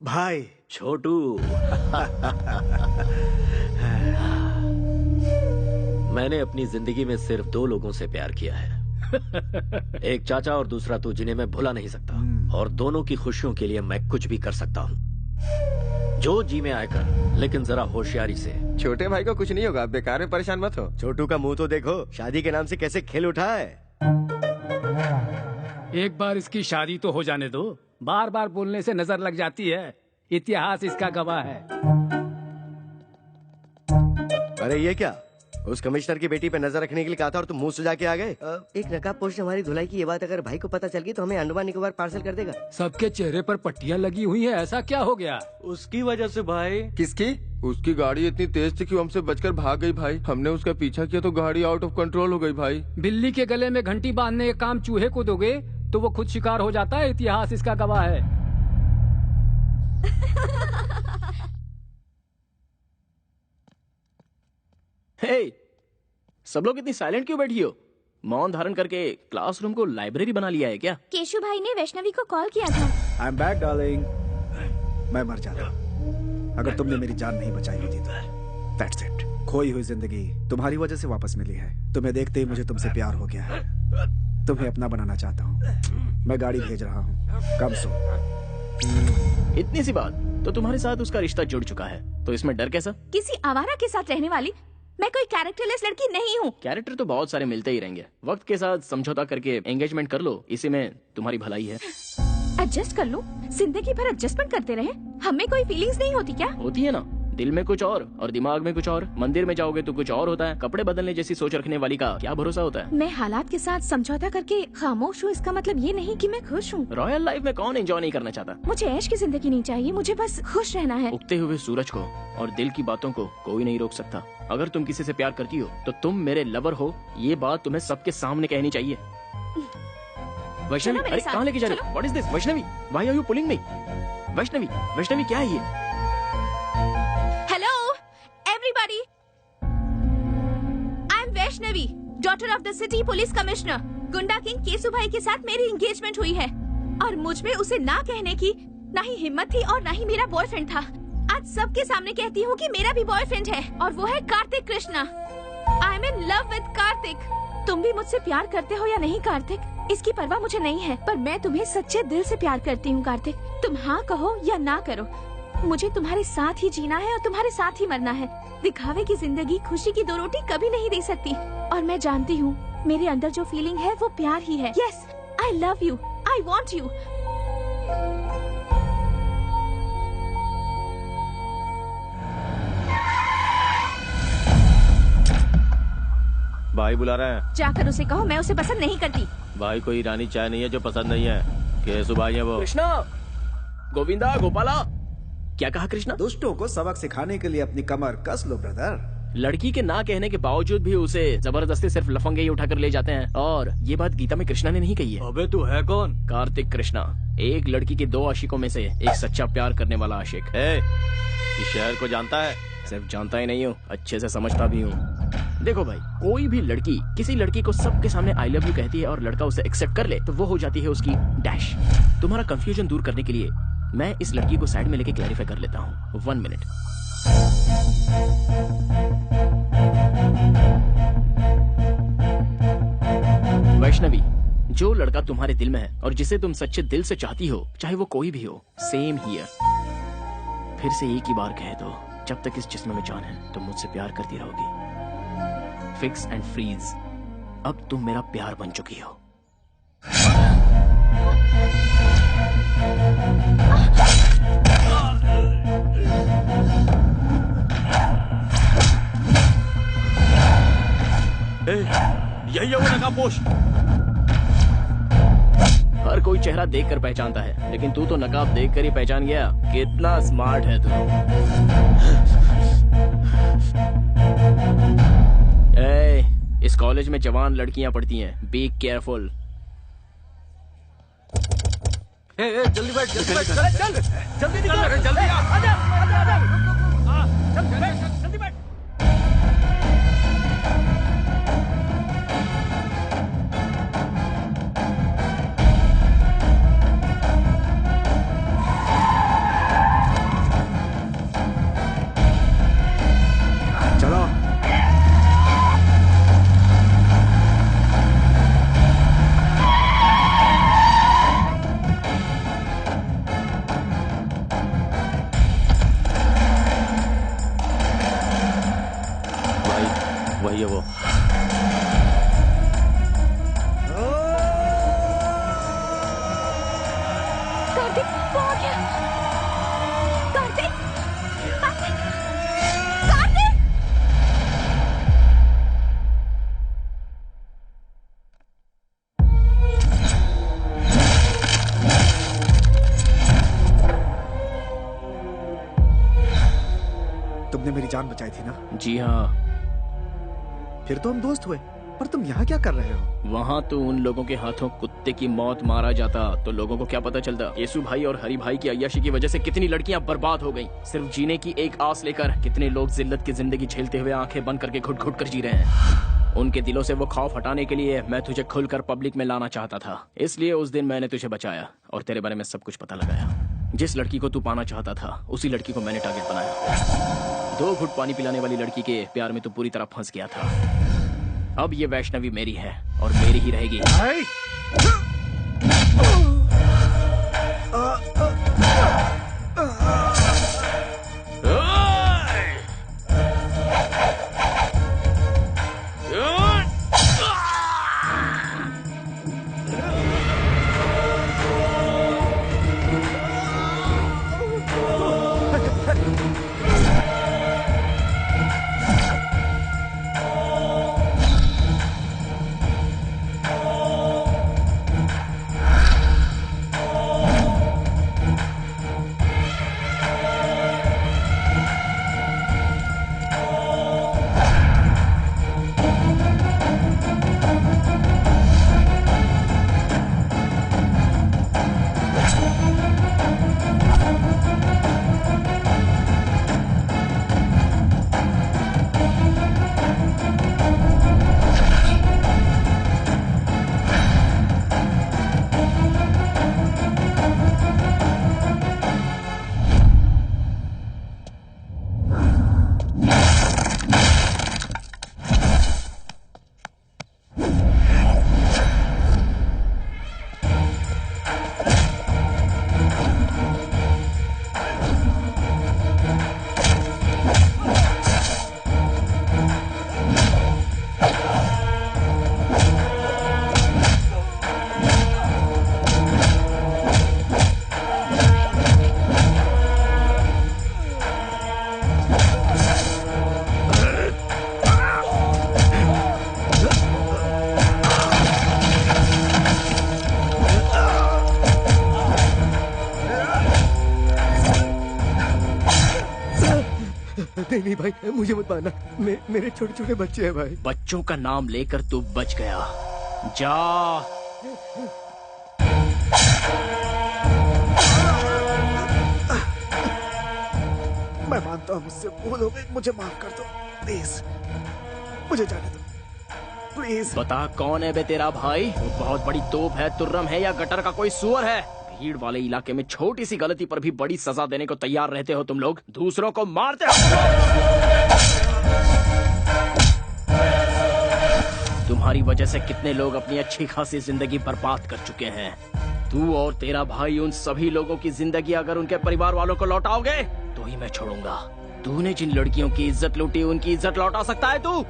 F: भाई
M: छोटू। मैंने अपनी जिंदगी में सिर्फ 2 लोगों से प्यार किया है, एक चाचा और दूसरा तू, जिन्हें मैं भुला नहीं सकता। और दोनों की खुशियों के लिए मैं कुछ भी कर सकता हूँ। जो जी में आकर, लेकिन जरा होशियारी से।
H: छोटे भाई को कुछ नहीं होगा, बेकार में परेशान मत हो।
L: छोटू का मुंह तो देखो, शादी के नाम से कैसे खेल उठा है।
B: एक बार इसकी शादी तो हो जाने दो, बार बार बोलने से नजर लग जाती है। इतिहास इसका गवाह है।
L: अरे ये क्या, उस कमिश्नर की बेटी पे नजर रखने के लिए कहा था और तुम मुंह सुजा के आ गए।
N: एक नकाबपोश ने हमारी धुलाई की ये बात अगर भाई को पता चल गई तो हमें अंडमान निकोबार पार्सल कर देगा।
B: सबके चेहरे पर पट्टियां लगी हुई हैं, ऐसा क्या हो गया?
C: उसकी वजह से भाई।
H: किसकी? उसकी गाड़ी इतनी तेज थी कि वो हमसे बचकर भाग गई भाई। हमने उसका पीछा किया तो गाड़ी आउट ऑफ कंट्रोल हो गई भाई।
B: बिल्ली के गले में घंटी बांधने का काम चूहे को दोगे तो वो खुद शिकार हो जाता है। इतिहास इसका गवाह है।
E: हे, सब लोग इतनी साइलेंट क्यों बैठी हो? मौन धारण करके क्लासरूम को लाइब्रेरी बना लिया है क्या?
G: केशु भाई ने वैष्णवी को कॉल किया था।
F: I am back darling. मैं मर जाता अगर तुमने मेरी जान नहीं बचाई होती तो। That's it. खोई हुई जिंदगी तुम्हारी वजह से वापस मिली है। तुम्हें देखते ही मुझे तुमसे प्यार हो गया है। तुम्हें अपना बनाना चाहता हूँ। मैं गाड़ी भेज रहा हूँ, कम सो।
E: इतनी सी बात तो तुम्हारे साथ उसका रिश्ता जुड़ चुका है, तो इसमें डर कैसा?
G: किसी आवारा के साथ रहने वाली मैं कोई कैरेक्टरलेस लड़की नहीं हूँ।
E: कैरेक्टर तो बहुत सारे मिलते ही रहेंगे, वक्त के साथ समझौता करके एंगेजमेंट कर लो, इसी में तुम्हारी भलाई है।
G: एडजस्ट कर लो, जिंदगी भर एडजस्टमेंट करते रहे। हमें कोई फीलिंग्स नहीं होती क्या?
E: होती है ना, दिल में कुछ और दिमाग में कुछ और। मंदिर में जाओगे तो कुछ और होता है। कपड़े बदलने जैसी सोच रखने वाली का क्या भरोसा होता है?
G: मैं हालात के साथ समझौता करके खामोश हूँ, इसका मतलब ये नहीं कि मैं खुश हूँ।
E: रॉयल लाइफ में कौन एंजॉय नहीं करना चाहता?
G: मुझे ऐश की जिंदगी नहीं चाहिए, मुझे बस खुश रहना है।
E: उगते हुए सूरज को और दिल की बातों को कोई नहीं रोक सकता। अगर तुम किसी से प्यार करती हो तो तुम मेरे लवर हो, ये बात तुम्हें सबके सामने कहनी चाहिए। वैष्णवी, अरे कहाँ लेके जा रहे हो? What is this? Vaishnavi, why are you pulling me? Vaishnavi, Vaishnavi क्या है ये?
G: Hello everybody, I am Vaishnavi, daughter of the city police commissioner. गुंडा किंग केसु भाई के साथ मेरी एंगेजमेंट हुई है और मुझ में उसे ना कहने की ना ही हिम्मत थी और ना ही मेरा बॉयफ्रेंड था। आज सबके सामने कहती हूँ कि मेरा भी बॉयफ्रेंड है और वो है Kartik Krishna. I am in love with Kartik. तुम भी मुझसे प्यार करते हो या नहीं कार्तिक, इसकी परवाह मुझे नहीं है, पर मैं तुम्हें सच्चे दिल से प्यार करती हूँ कार्तिक। तुम हाँ कहो या ना करो, मुझे तुम्हारे साथ ही जीना है और तुम्हारे साथ ही मरना है। दिखावे की जिंदगी खुशी की 2 रोटी कभी नहीं दे सकती और मैं जानती हूँ मेरे अंदर जो फीलिंग है वो प्यार ही है। Yes, I love you, I want you.
I: भाई बुला रहे हैं।
G: जाकर उसे कहो मैं उसे पसंद नहीं करती।
I: भाई कोई ईरानी चाय नहीं है जो पसंद नहीं है। केसु भाई है वो।
E: कृष्णा, गोविंदा, गोपाला, क्या कहा कृष्णा?
F: दुष्टों को सबक सिखाने के लिए अपनी कमर कस लो ब्रदर।
E: लड़की के ना कहने के बावजूद भी उसे जबरदस्ती सिर्फ लफंगे ही उठाकर ले जाते हैं। और ये बात गीता में कृष्णा ने नहीं कही है।
C: अबे तू है कौन?
E: कार्तिक कृष्णा, एक लड़की के 2 आशिकों में से एक सच्चा प्यार करने वाला आशिक।
I: इस शहर को जानता है?
E: सिर्फ जानता ही नहीं हूँ, अच्छे से समझता भी हूँ। देखो भाई, कोई भी लड़की किसी लड़की को सबके सामने आई लव यू कहती है और लड़का उसे एक्सेप्ट कर ले तो वो हो जाती है उसकी डैश। तुम्हारा कंफ्यूजन दूर करने के लिए मैं इस लड़की को साइड में लेके क्लैरिफाई कर लेता हूँ। 1 मिनट। वैष्णवी, जो लड़का तुम्हारे दिल में है और जिसे तुम सच्चे दिल से चाहती हो, चाहे वो कोई भी हो, सेम हियर। फिर से एक ही बार कह दो, जब तक इस जिस्म में जान है तुम मुझसे प्यार करती रहोगी। फिक्स एंड फ्रीज, अब तुम मेरा प्यार बन चुकी हो।
I: यही है वो नकाबपोश।
E: हर कोई चेहरा देखकर पहचानता है, लेकिन तू तो नकाब देखकर ही पहचान गया। कितना स्मार्ट है तू। इस कॉलेज में जवान लड़कियां पढ़ती हैं, बी केयरफुल।
C: जल्दी बैठ, जल्दी बैठ, चल जल्दी निकल, जल्दी आजा, जल्दी बैठ।
G: कार्तिक, वो आ गया। कार्तिक, कार्तिक, कार्तिक।
F: तुमने मेरी जान बचाई थी ना?
E: जी हाँ।
F: फिर तो हम दोस्त हुए, पर तुम यहाँ क्या कर रहे हो?
E: वहाँ तो उन लोगों के हाथों कुत्ते की मौत मारा जाता तो लोगों को क्या पता चलता। येसु भाई और हरि भाई की अय्याशी की वजह से कितनी लड़कियाँ बर्बाद हो गईं। सिर्फ जीने की एक आस लेकर कितने लोग जिल्लत की जिंदगी झेलते हुए आंखें बंद करके घुट घुट कर जी रहे हैं। उनके दिलों से वो खौफ हटाने के लिए मैं तुझे खुलकर पब्लिक में लाना चाहता था। इसलिए उस दिन मैंने तुझे बचाया और तेरे बारे में सब कुछ पता लगाया। जिस लड़की को तू पाना चाहता था उसी लड़की को मैंने टारगेट बनाया। 2 घुट पानी पिलाने वाली लड़की के प्यार में तू पूरी तरह फंस गया था। अब ये वैष्णवी मेरी है और मेरी ही रहेगी।
L: नहीं भाई, मुझे मत मारना। मेरे छोटे छोटे बच्चे हैं भाई।
E: बच्चों का नाम लेकर तू बच गया। जा।
F: मैं मानता हूँ मुझसे भूल हो गई, मुझे माफ कर दो प्लीज। मुझे जाने दो प्लीज।
E: बता कौन है बे तेरा भाई? वो बहुत बड़ी तोप है, तुर्रम है या गटर का कोई सुअर है? भीड़ वाले इलाके में छोटी सी गलती पर भी बड़ी सजा देने को तैयार रहते हो तुम लोग। दूसरों को मारते हो। तुम्हारी वजह से कितने लोग अपनी अच्छी खासी जिंदगी बर्बाद कर चुके हैं। तू और तेरा भाई उन सभी लोगों की जिंदगी अगर उनके परिवार वालों को लौटाओगे तो ही मैं छोड़ूंगा। तूने जिन लड़कियों की इज्जत लूटी उनकी इज्जत लौटा सकता है तू?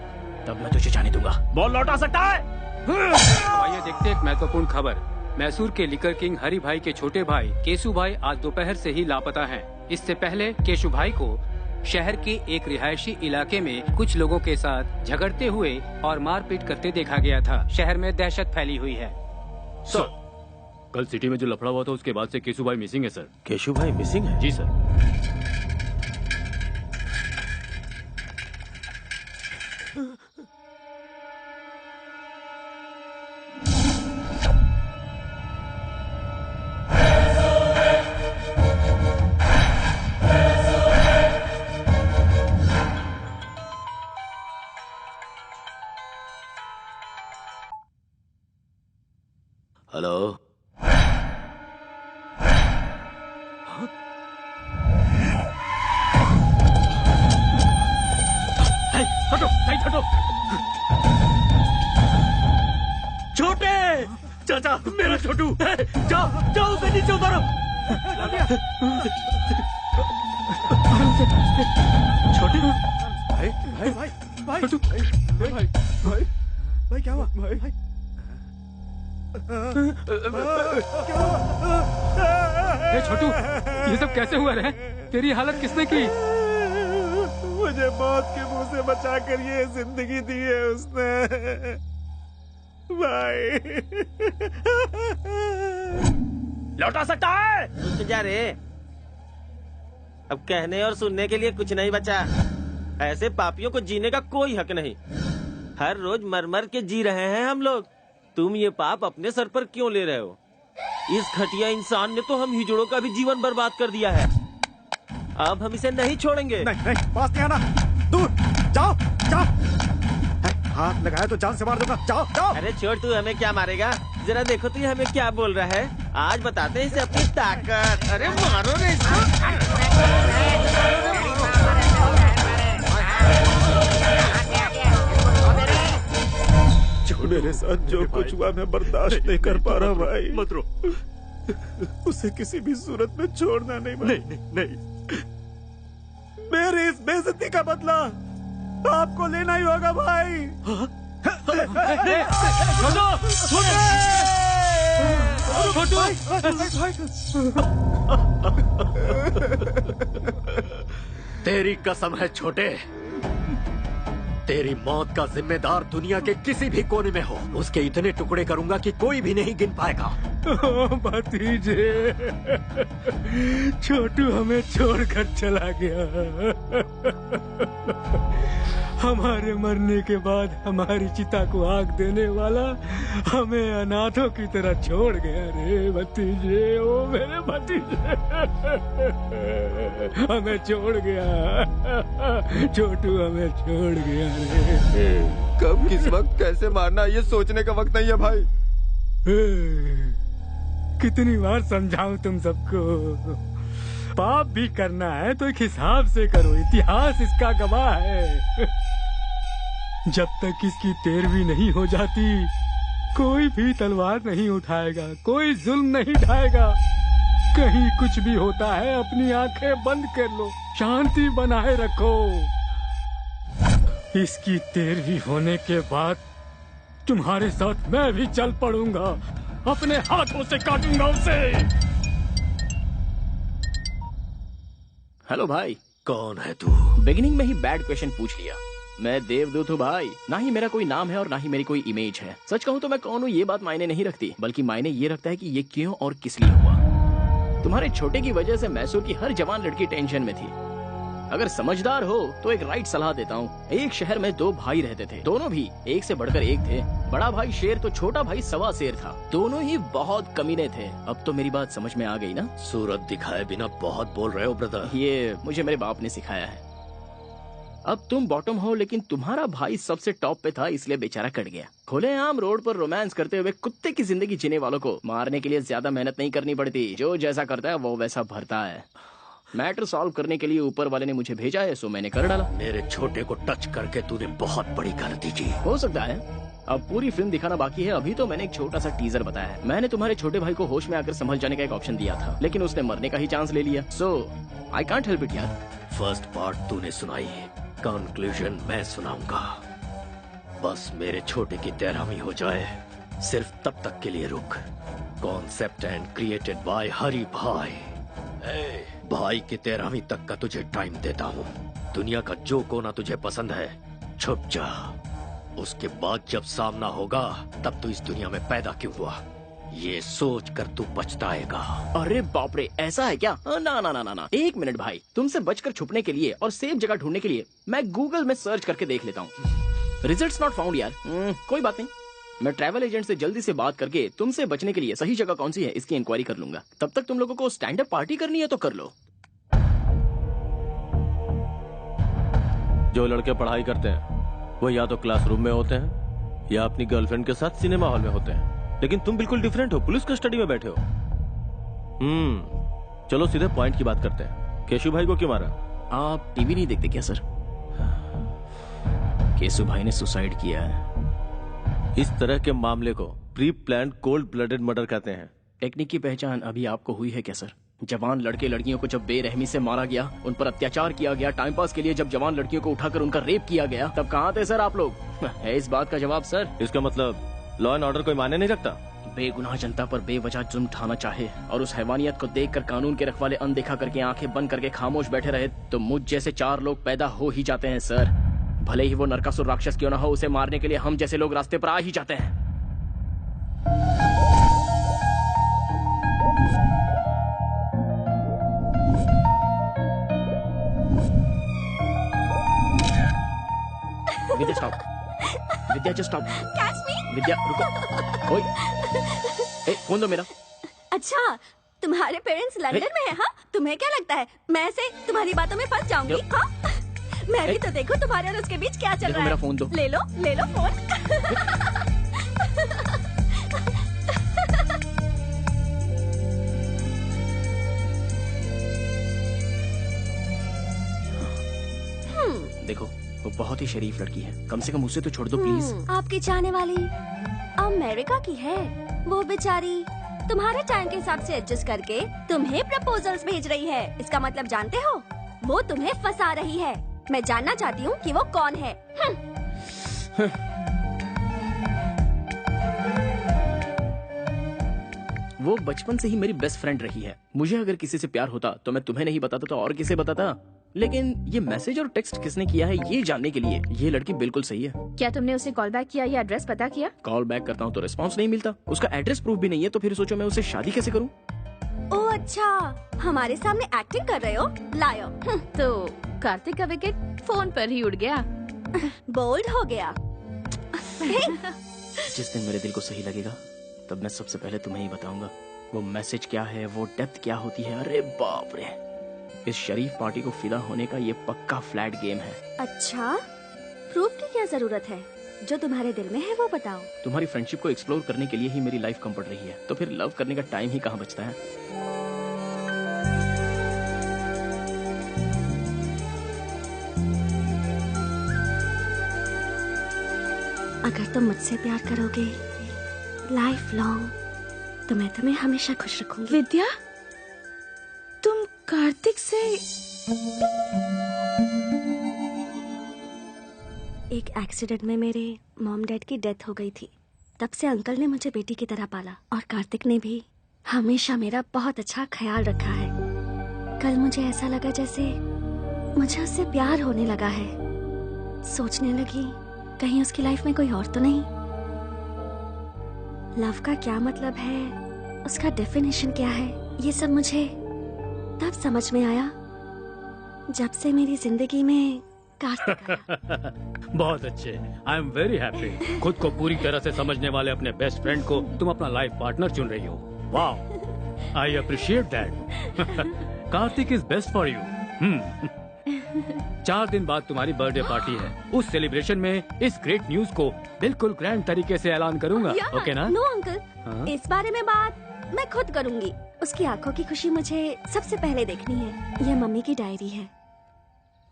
E: तब मैं तुझे जाने दूंगा। बोल, लौटा सकता है?
C: आइए देखते एक महत्वपूर्ण खबर। मैसूर के लिकर किंग हरि भाई के छोटे भाई केशु भाई आज दोपहर से ही लापता हैं। इससे पहले केशु भाई को शहर के एक रिहायशी इलाके में कुछ लोगों के साथ झगड़ते हुए और मारपीट करते देखा गया था। शहर में दहशत फैली हुई है।
I: सर, कल सिटी में जो लफड़ा हुआ था उसके बाद से केशु भाई मिसिंग है सर।
A: केशु भाई मिसिंग है?
I: जी सर।
A: हेलो,
M: हटो, नहीं हटो। छोटे चाचा, मेरा छोटू, जाओ जाओ उसे नीचे उतारो। छोटे
F: भाई भाई भाई भाई भाई भाई भाई भाई क्या हुआ भाई? क्या हुआ?
B: अरे छोटू, ये सब कैसे हुआ रे? तेरी हालत किसने की?
F: मुझे मौत के मुंह से बचा कर ये जिंदगी दी है उसने भाई।
O: लौटा सकता है? रुक जा रे, अब कहने और सुनने के लिए कुछ नहीं बचा। ऐसे पापियों को जीने का कोई हक नहीं। हर रोज मर मर के जी रहे हैं हम लोग। तुम ये पाप अपने सर पर क्यों ले रहे हो? इस घटिया इंसान ने तो हम हिजड़ों का भी जीवन बर्बाद कर दिया है। अब हम इसे नहीं छोड़ेंगे।
F: नहीं, पास नहीं आना, दूर जाओ जाओ। हाथ लगाया तो जान से मार दूंगा, जाओ जाओ।
O: अरे छोड़, तू हमें क्या मारेगा? जरा देखो तो ये हमें क्या बोल रहा है। आज बताते हैं इसे अपनी ताकत। अरे मारो रे इसको।
F: मेरे साथ जो कुछ हुआ मैं बर्दाश्त नहीं कर पा रहा भाई।
M: मत रो।
F: उसे किसी भी सूरत में छोड़ना नहीं भाई। नहीं। मेरी इस बेइज्जती का बदला आपको लेना ही होगा भाई।
M: तेरी कसम है छोटे, तेरी मौत का जिम्मेदार दुनिया के किसी भी कोने में हो, उसके इतने टुकड़े करूंगा कि कोई भी नहीं गिन पाएगा।
B: भतीजे, छोटू हमें छोड़कर चला गया। हमारे मरने के बाद हमारी चिता को आग देने वाला हमें अनाथों की तरह छोड़ गया रे भतीजे। ओ मेरे भतीजे, हमें छोड़ गया। छोटू हमें छोड़ गया रे।
H: कब किस वक्त कैसे मारना ये सोचने का वक्त नहीं है भाई।
B: कितनी बार समझाऊं तुम सबको? पाप भी करना है तो एक हिसाब से करो, इतिहास इसका गवाह है। जब तक इसकी तेरहवीं नहीं हो जाती कोई भी तलवार नहीं उठाएगा, कोई जुल्म नहीं ढाएगा। कहीं कुछ भी होता है अपनी आंखें बंद कर लो, शांति बनाए रखो। इसकी 13वीं होने के बाद तुम्हारे साथ मैं भी चल पड़ूंगा, अपने हाथों से काटूंगा उसे।
E: हेलो भाई।
M: कौन है तू?
E: बिगिनिंग में ही बैड क्वेश्चन पूछ लिया। मैं देवदूत हूँ भाई। ना ही मेरा कोई नाम है और ना ही मेरी कोई इमेज है। सच कहूँ तो मैं कौन हूँ ये बात मायने नहीं रखती, बल्कि मायने ये रखता है कि ये क्यों और किस लिए हुआ। तुम्हारे छोटे की वजह से मैसूर की हर जवान लड़की टेंशन में थी। अगर समझदार हो तो एक राइट सलाह देता हूँ। एक शहर में 2 भाई रहते थे, दोनों भी एक से बढ़कर एक थे। बड़ा भाई शेर तो छोटा भाई सवा शेर था। दोनों ही बहुत कमीने थे। अब तो मेरी बात समझ में आ गई ना?
M: सूरत दिखाए बिना बहुत बोल रहे हो ब्रदर।
E: ये मुझे मेरे बाप ने सिखाया है। अब तुम बॉटम हो, लेकिन तुम्हारा भाई सबसे टॉप पे था, इसलिए बेचारा कट गया। खुलेआम रोड पर रोमांस करते हुए कुत्ते की जिंदगी जीने वालों को मारने के लिए ज्यादा मेहनत नहीं करनी पड़ती। जो जैसा करता है वो वैसा भरता है। मैटर सॉल्व करने के लिए ऊपर वाले ने मुझे भेजा है, सो मैंने कर डाला।
M: मेरे छोटे को टच करके तूने बहुत बड़ी गलती की।
E: हो सकता है। अब पूरी फिल्म दिखाना बाकी है। अभी तो मैंने एक छोटा सा टीजर बताया है। मैंने तुम्हारे छोटे भाई को होश में आकर संभल जाने का एक ऑप्शन दिया था, लेकिन उसने मरने का ही चांस ले लिया। सो आई कांट हेल्प इट यार।
M: फर्स्ट पार्ट तूने सुनाई, कंक्लूजन मैं सुनाऊंगा। बस मेरे छोटे की 13वीं हो जाए, सिर्फ तब तक के लिए रुक। कॉन्सेप्ट एंड क्रिएटेड बाय हरी भाई। भाई की 13वीं तक का तुझे टाइम देता हूँ। दुनिया का जो कोना तुझे पसंद है छुप जा। उसके बाद जब सामना होगा तब तू इस दुनिया में पैदा क्यों हुआ ये सोच कर तू पछताएगा।
E: अरे बाप रे, ऐसा है क्या? ना ना ना ना ना, एक मिनट भाई। तुमसे बचकर छुपने के लिए और सेफ जगह ढूंढने के लिए मैं गूगल में सर्च करके देख लेता हूँ। रिजल्ट्स नॉट फाउंड यार। कोई बात नहीं, मैं ट्रैवल एजेंट से जल्दी से बात करके तुमसे बचने के लिए सही जगह कौन सी है इसकी इंक्वायरी कर लूंगा। तब तक तुम लोगों को स्टैंड अप पार्टी करनी है तो कर लो।
I: जो लड़के पढ़ाई करते हैं वो या तो क्लासरूम में होते हैं या अपनी गर्लफ्रेंड के साथ सिनेमा हॉल में होते हैं, लेकिन तुम बिल्कुल डिफरेंट हो, पुलिस कस्टडी में बैठे हो। चलो सीधे पॉइंट की बात करते हैं। केशु भाई को क्यों मारा?
E: आप टीवी नहीं देखते क्या सर? केशु भाई ने सुसाइड किया है।
I: इस तरह के मामले को pre planned cold blooded murder कहते हैं।
E: टेक्निक की पहचान अभी आपको हुई है क्या सर? जवान लड़के लड़कियों को जब बेरहमी से मारा गया, उन पर अत्याचार किया गया, टाइम पास के लिए जब जवान लड़कियों को उठाकर उनका रेप किया गया, तब कहाँ थे सर आप लोग? है इस बात का जवाब सर?
I: इसका मतलब लॉ एंड ऑर्डर कोई मायने नहीं रखता?
E: बेगुनाह जनता पर बेवजह जुर्म ढाना चाहे और उस हैवानियत को देखकर कानून के रखवाले अनदेखा करके आंखें बंद करके खामोश बैठे रहे तो मुझ जैसे 4 लोग पैदा हो ही जाते हैं सर। भले ही वो नरकासुर राक्षस क्यों ना हो, उसे मारने के लिए हम जैसे लोग रास्ते पर आ ही जाते हैं। Vidya stop, Vidya just stop.
D: Catch me.
E: Vidya रुको। ओए, ए, फोन दो मेरा।
D: अच्छा, तुम्हारे पेरेंट्स लंदन में हैं, हाँ? तुम्हें क्या लगता है मैं ऐसे तुम्हारी बातों में फंस जाऊंगी? हाँ? मैं भी तो देखो तुम्हारे और उसके बीच क्या चल रहा है।
E: मेरा फोन दो।
D: ले लो फोन।
E: देखो वो बहुत ही शरीफ लड़की है, कम से कम उसे तो छोड़ दो प्लीज।
D: आपकी चाहने वाली अमेरिका की है, वो बेचारी तुम्हारे टाइम के हिसाब से एडजस्ट करके तुम्हें प्रपोजल्स भेज रही है। इसका मतलब जानते हो, वो तुम्हें फंसा रही है। मैं जानना चाहती हूँ कि वो कौन है।
E: वो बचपन से ही मेरी बेस्ट फ्रेंड रही है। मुझे अगर किसी से प्यार होता तो मैं तुम्हें नहीं बताता तो और किसे बताता। लेकिन ये मैसेज और टेक्स्ट किसने किया है ये जानने के लिए ये लड़की बिल्कुल सही है।
G: क्या तुमने उसे कॉल बैक किया या एड्रेस पता किया?
E: कॉल बैक करता हूँ तो रिस्पांस नहीं मिलता, उसका एड्रेस प्रूफ भी नहीं है, तो फिर सोचो मैं उससे शादी कैसे करूँ?
D: ओह अच्छा, हमारे सामने एक्टिंग कर रहे हो, लायो।
G: तो कार्तिक का विकेट फोन पर ही उड़ गया।
D: बोल्ड हो गया।
E: जिस दिन मेरे दिल को सही लगेगा तब मैं सबसे पहले तुम्हें ही बताऊंगा वो मैसेज क्या है, वो डेप्थ क्या होती है। अरे बाप रे, इस शरीफ पार्टी को फिदा होने का ये पक्का फ्लैट गेम है।
D: अच्छा, प्रूफ की क्या जरूरत है? जो तुम्हारे दिल में है वो बताओ।
E: तुम्हारी फ्रेंडशिप को एक्सप्लोर करने के लिए ही मेरी लाइफ कम पड़ रही है, तो फिर लव करने का टाइम ही कहाँ बचता है।
D: अगर तुम मुझसे प्यार करोगे लाइफ लॉन्ग तो मैं तुम्हें हमेशा खुश रखूंगी।
G: विद्या, तुम कार्तिक से
D: एक एक्सीडेंट में मेरे मॉम डैड की डेथ हो गई थी। तब से अंकल ने मुझे बेटी की तरह पाला और कार्तिक ने भी हमेशा मेरा बहुत अच्छा ख्याल रखा है। कल मुझे ऐसा लगा जैसे मुझे उससे प्यार होने लगा है। सोचने लगी कहीं उसकी लाइफ में कोई और तो नहीं। लव का क्या मतलब है, उसका डेफिनेशन क्या है, ये सब मुझे तब समझ में आया जब से मेरी जिंदगी में कार्तिक आया।
B: बहुत अच्छे, आई एम वेरी हैप्पी। खुद को पूरी तरह से समझने वाले अपने बेस्ट फ्रेंड को तुम अपना लाइफ पार्टनर चुन रही हो। वाह, I appreciate that. Kartik is best for you. 4 दिन बाद तुम्हारी बर्थडे पार्टी है। उस सेलिब्रेशन में इस ग्रेट न्यूज को बिल्कुल ग्रैंड तरीके से ऐलान करूंगा। ओके ना?
D: नो अंकल, इस बारे में बात मैं खुद करूंगी। उसकी आंखों की खुशी मुझे सबसे पहले देखनी है। यह मम्मी की डायरी है।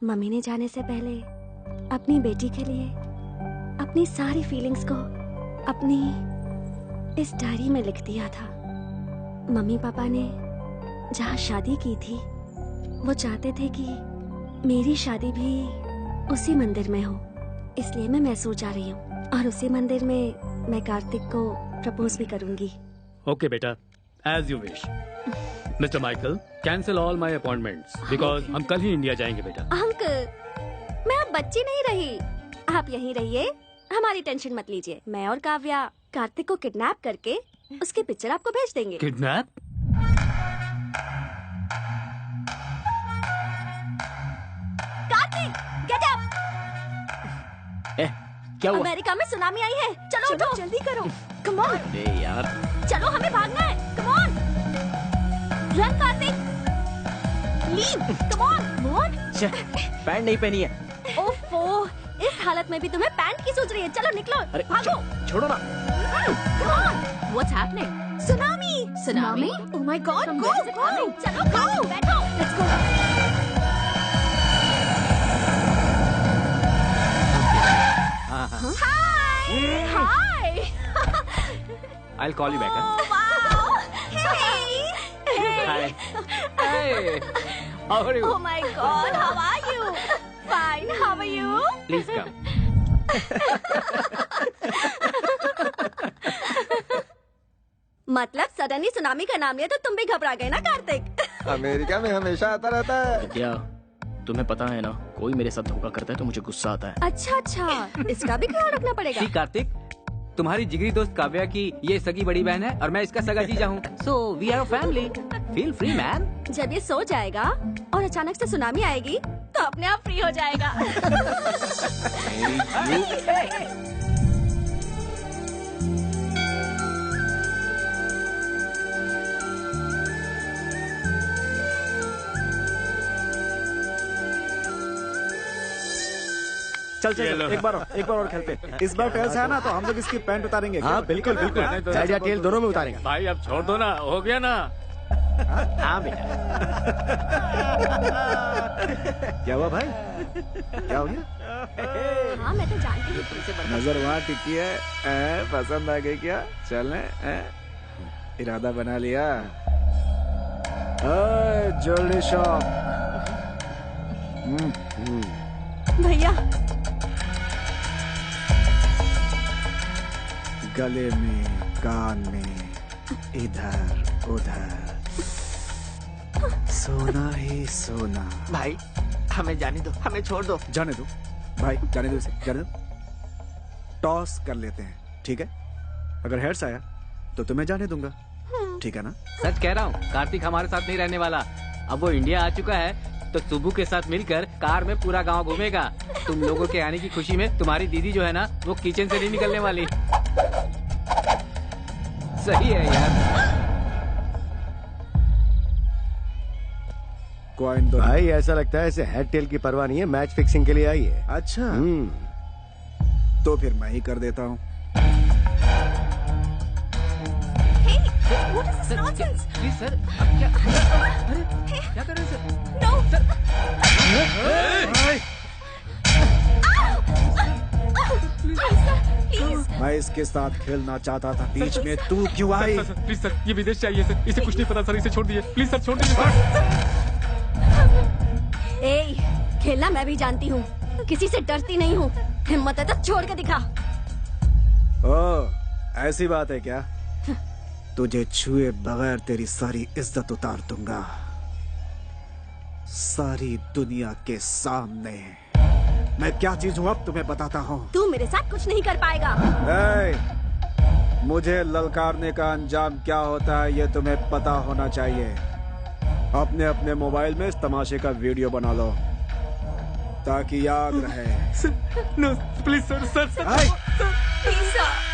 D: मम्मी ने जाने से पहले अपनी बेटी के लिए अपनी सारी फीलिंग्स को अपनी इस डायरी में लिख दिया था। मम्मी पापा ने जहाँ शादी की थी वो चाहते थे कि मेरी शादी भी उसी मंदिर में हो, इसलिए मैं मैसूर जा रही हूँ और उसी मंदिर में मैं कार्तिक को प्रपोज भी करूंगी।
B: ओके बेटा, as you wish. Mister Michael, cancel all my appointments because हम कल ही इंडिया जाएंगे बेटा।
D: अंकल, मैं अब बच्ची नहीं रही, आप यहीं रहिए, हमारी टेंशन मत लीजिए। मैं और काव्या कार्तिक को किडनैप करके उसकी पिक्चर आपको भेज देंगे।
B: किडनैप?
D: Kartik, get up!
E: क्या हुआ?
D: अमेरिका में सुनामी आई है, चलो उठो, जल्दी करो, कम ऑन।
E: अरे यार,
D: चलो हमें भागना है, come on, run Kartik, leave, come on, move on.
E: Pant नहीं पहनी है।
D: ओफो, इस हालत में भी तुम्हें पैंट की सोच रही है? चलो निकलो, भागो।
E: छोड़ो ना।
D: Come on, what's happening? Tsunami. Tsunami? Oh my God, go, go. चलो, go, बैठो. Let's go. Hi. Hi.
E: I'll call you back.
D: Oh, wow. Hey.
E: Hi. Hey. How are you?
D: Oh my God, how are you? Fine. How are you?
E: Please come.
D: मतलब suddenly tsunami का नाम लिया तो तुम भी घबरा गए ना कार्तिक?
F: अमेरिका में हमेशा आता रहता है।
E: विद्या, तुम्हें पता है ना, कोई मेरे साथ धोखा करता है तो मुझे गुस्सा आता है।
D: अच्छा, इसका भी ख्याल रखना पड़ेगा।
B: जी कार्तिक, तुम्हारी जिगरी दोस्त काव्या की ये सगी बड़ी बहन है और मैं इसका सगा जीजा हूँ। So we are family, feel free man.
D: जब ये सो जाएगा और अचानक से सुनामी आएगी तो अपने आप फ्री हो जाएगा।
F: चल एक बार और खेलते। इस बार टेल्स है ना तो हम लोग इसकी पैंट उतारेंगे।
K: हाँ बिल्कुल बिल्कुल, हेड या टेल दोनों में उतारेंगे।
C: भाई अब छोड़ दो ना, हो गया ना।
K: हाँ बेटा।
F: क्या हुआ भाई? क्या हो गया?
D: हाँ मैं तो जानती हूँ।
F: नजर वहाँ टिकी है। पसंद आ गई क्या? चलने इरादा बना लिया। Jewellery shop.
D: भैया
F: गले में, कान में, इधर उधर सोना ही सोना।
K: भाई हमें जाने दो, हमें छोड़ दो।
F: जाने दो भाई, जाने दो इसे, जाने दो। टॉस कर लेते हैं, ठीक है? अगर हेड्स आया तो तुम्हें जाने दूंगा, ठीक है ना?
B: सच कह रहा हूँ, कार्तिक हमारे साथ नहीं रहने वाला। अब वो इंडिया आ चुका है तो सुबू के साथ मिलकर कार में पूरा गांव घूमेगा। तुम लोगों के आने की खुशी में तुम्हारी दीदी जो है ना, वो किचन से नहीं निकलने वाली। सही है यार।
F: कॉइन दो
K: भाई, ऐसा लगता है इसे हेड टेल की परवाह नहीं है, मैच फिक्सिंग के लिए आई है।
F: अच्छा तो फिर मैं ही कर देता हूँ।
D: What is this nonsense?
B: Please sir, अब क्या? अरे क्या कर रहे हैं सर?
D: No. Please.
F: मैं इसके साथ खेलना चाहता था, बीच में तू क्यों आई?
C: प्लीज सर, ये विदेश चाहिए सर, इसे कुछ नहीं पता सर, इसे छोड़ दीजिए प्लीज सर, छोड़ दीजिए।
D: ए, खेलना मैं भी जानती हूँ, किसी से डरती नहीं हूँ। हिम्मत है तो छोड़ के दिखा।
F: ओ, ऐसी बात है क्या? तुझे छुए बगैर तेरी सारी इज्जत उतार दूंगा, सारी दुनिया के सामने। मैं क्या चीज हूँ अब तुम्हें बताता हूँ।
D: तू मेरे साथ कुछ नहीं कर पाएगा।
F: मुझे ललकारने का अंजाम क्या होता है ये तुम्हें पता होना चाहिए। अपने अपने मोबाइल में इस तमाशे का वीडियो बना लो ताकि याद रहे।
C: No please sir, sir sir
D: please sir.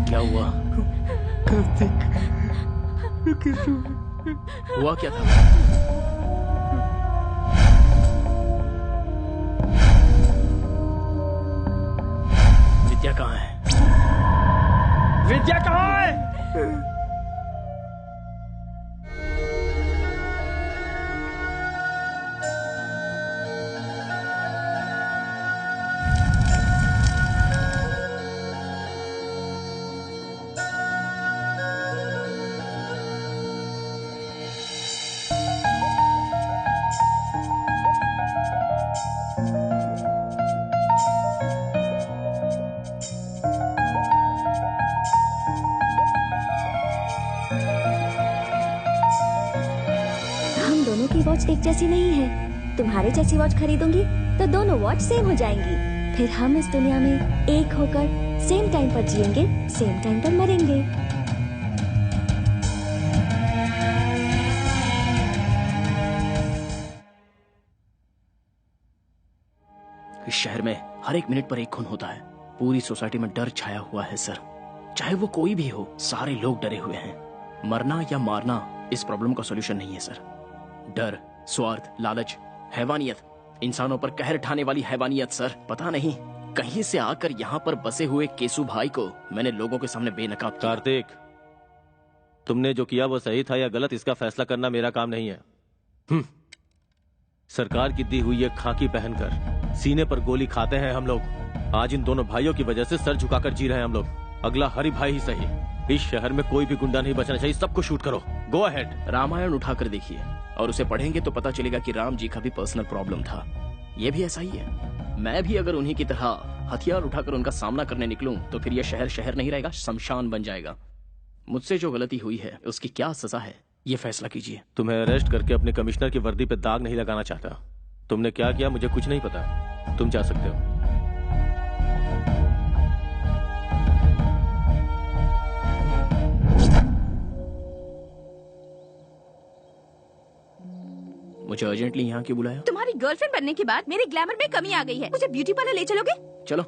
E: क्या हुआ?
C: कार्तिक,
E: हुआ क्या था? विद्या कहाँ है? विद्या कहाँ है?
D: वॉच एक जैसी नहीं है। तुम्हारे जैसी वॉच खरीदूंगी तो दोनों वॉच सेम हो जाएंगी। फिर हम इस दुनिया में एक होकर सेम टाइम पर जिएंगे, सेम टाइम पर मरेंगे।
E: इस शहर में हर एक मिनट पर एक खून होता है। पूरी सोसाइटी में डर छाया हुआ है सर। चाहे वो कोई भी हो, सारे लोग डरे हुए हैं। मरना या मारना इस प्रॉब्लम का सॉल्यूशन नहीं है सर। डर, स्वार्थ, लालच, हैवानियत, इंसानों पर कहर ढाने वाली हैवानियत सर। पता नहीं कहीं से आकर यहाँ पर बसे हुए केसु भाई को मैंने लोगों के सामने बेनकाब किया।
I: कार्तिक, तुमने जो किया वो सही था या गलत, इसका फैसला करना मेरा काम नहीं है। सरकार की दी हुई ये खाकी पहनकर सीने पर गोली खाते हैं हम लोग। आज इन दोनों भाइयों की वजह से सर झुकाकर जी रहे हैं हम लोग। अगला हरि भाई ही सही। इस शहर में कोई भी गुंडा नहीं बचना चाहिए। सबको शूट करो। Go ahead.
E: रामायण उठाकर देखिए और उसे पढ़ेंगे तो पता चलेगा कि राम जी का भी पर्सनल प्रॉब्लम था। ये भी ऐसा ही है। मैं भी अगर उन्हीं की तरह हथियार उठाकर उनका सामना करने निकलूं तो फिर यह शहर शहर नहीं रहेगा, शमशान बन जाएगा। मुझसे जो गलती हुई है उसकी क्या सजा है, ये फैसला कीजिए।
I: तुम्हें अरेस्ट करके अपने कमिश्नर की वर्दी पे दाग नहीं लगाना चाहता। तुमने क्या किया मुझे कुछ नहीं पता। तुम जा सकते हो।
E: मुझे अर्जेंटली यहाँ क्यों बुलाया?
G: तुम्हारी गर्लफ्रेंड बनने के बाद मेरे ग्लैमर में कमी आ गई है। मुझे ब्यूटी पार्लर ले चलोगे?
E: चलो।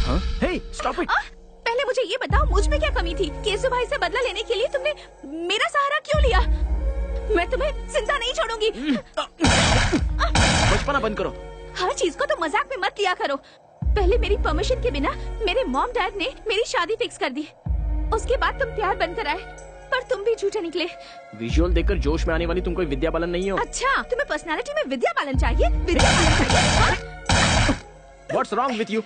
E: हाँ? हे, स्टॉप इट।
G: पहले मुझे ये बताओ मुझ में क्या कमी थी? केसु भाई से बदला लेने के लिए तुमने मेरा सहारा क्यों लिया? मैं तुम्हें जिंदा नहीं छोड़ूंगी।
E: बचपना बंद करो।
G: हर चीज को तो मजाक में मत लिया करो। पहले मेरी परमिशन के बिना मेरे मॉम डैड ने मेरी शादी फिक्स कर दी। उसके बाद तुम प्यार बनकर आए, पर तुम भी झूठे निकले।
E: विजुअल देखकर जोश में आने वाली तुम कोई विद्या बालन नहीं हो।
G: अच्छा, तुम्हें पर्सनालिटी में विद्या बालन चाहिए? विद्या बालन चाहिए?
E: What's wrong with you?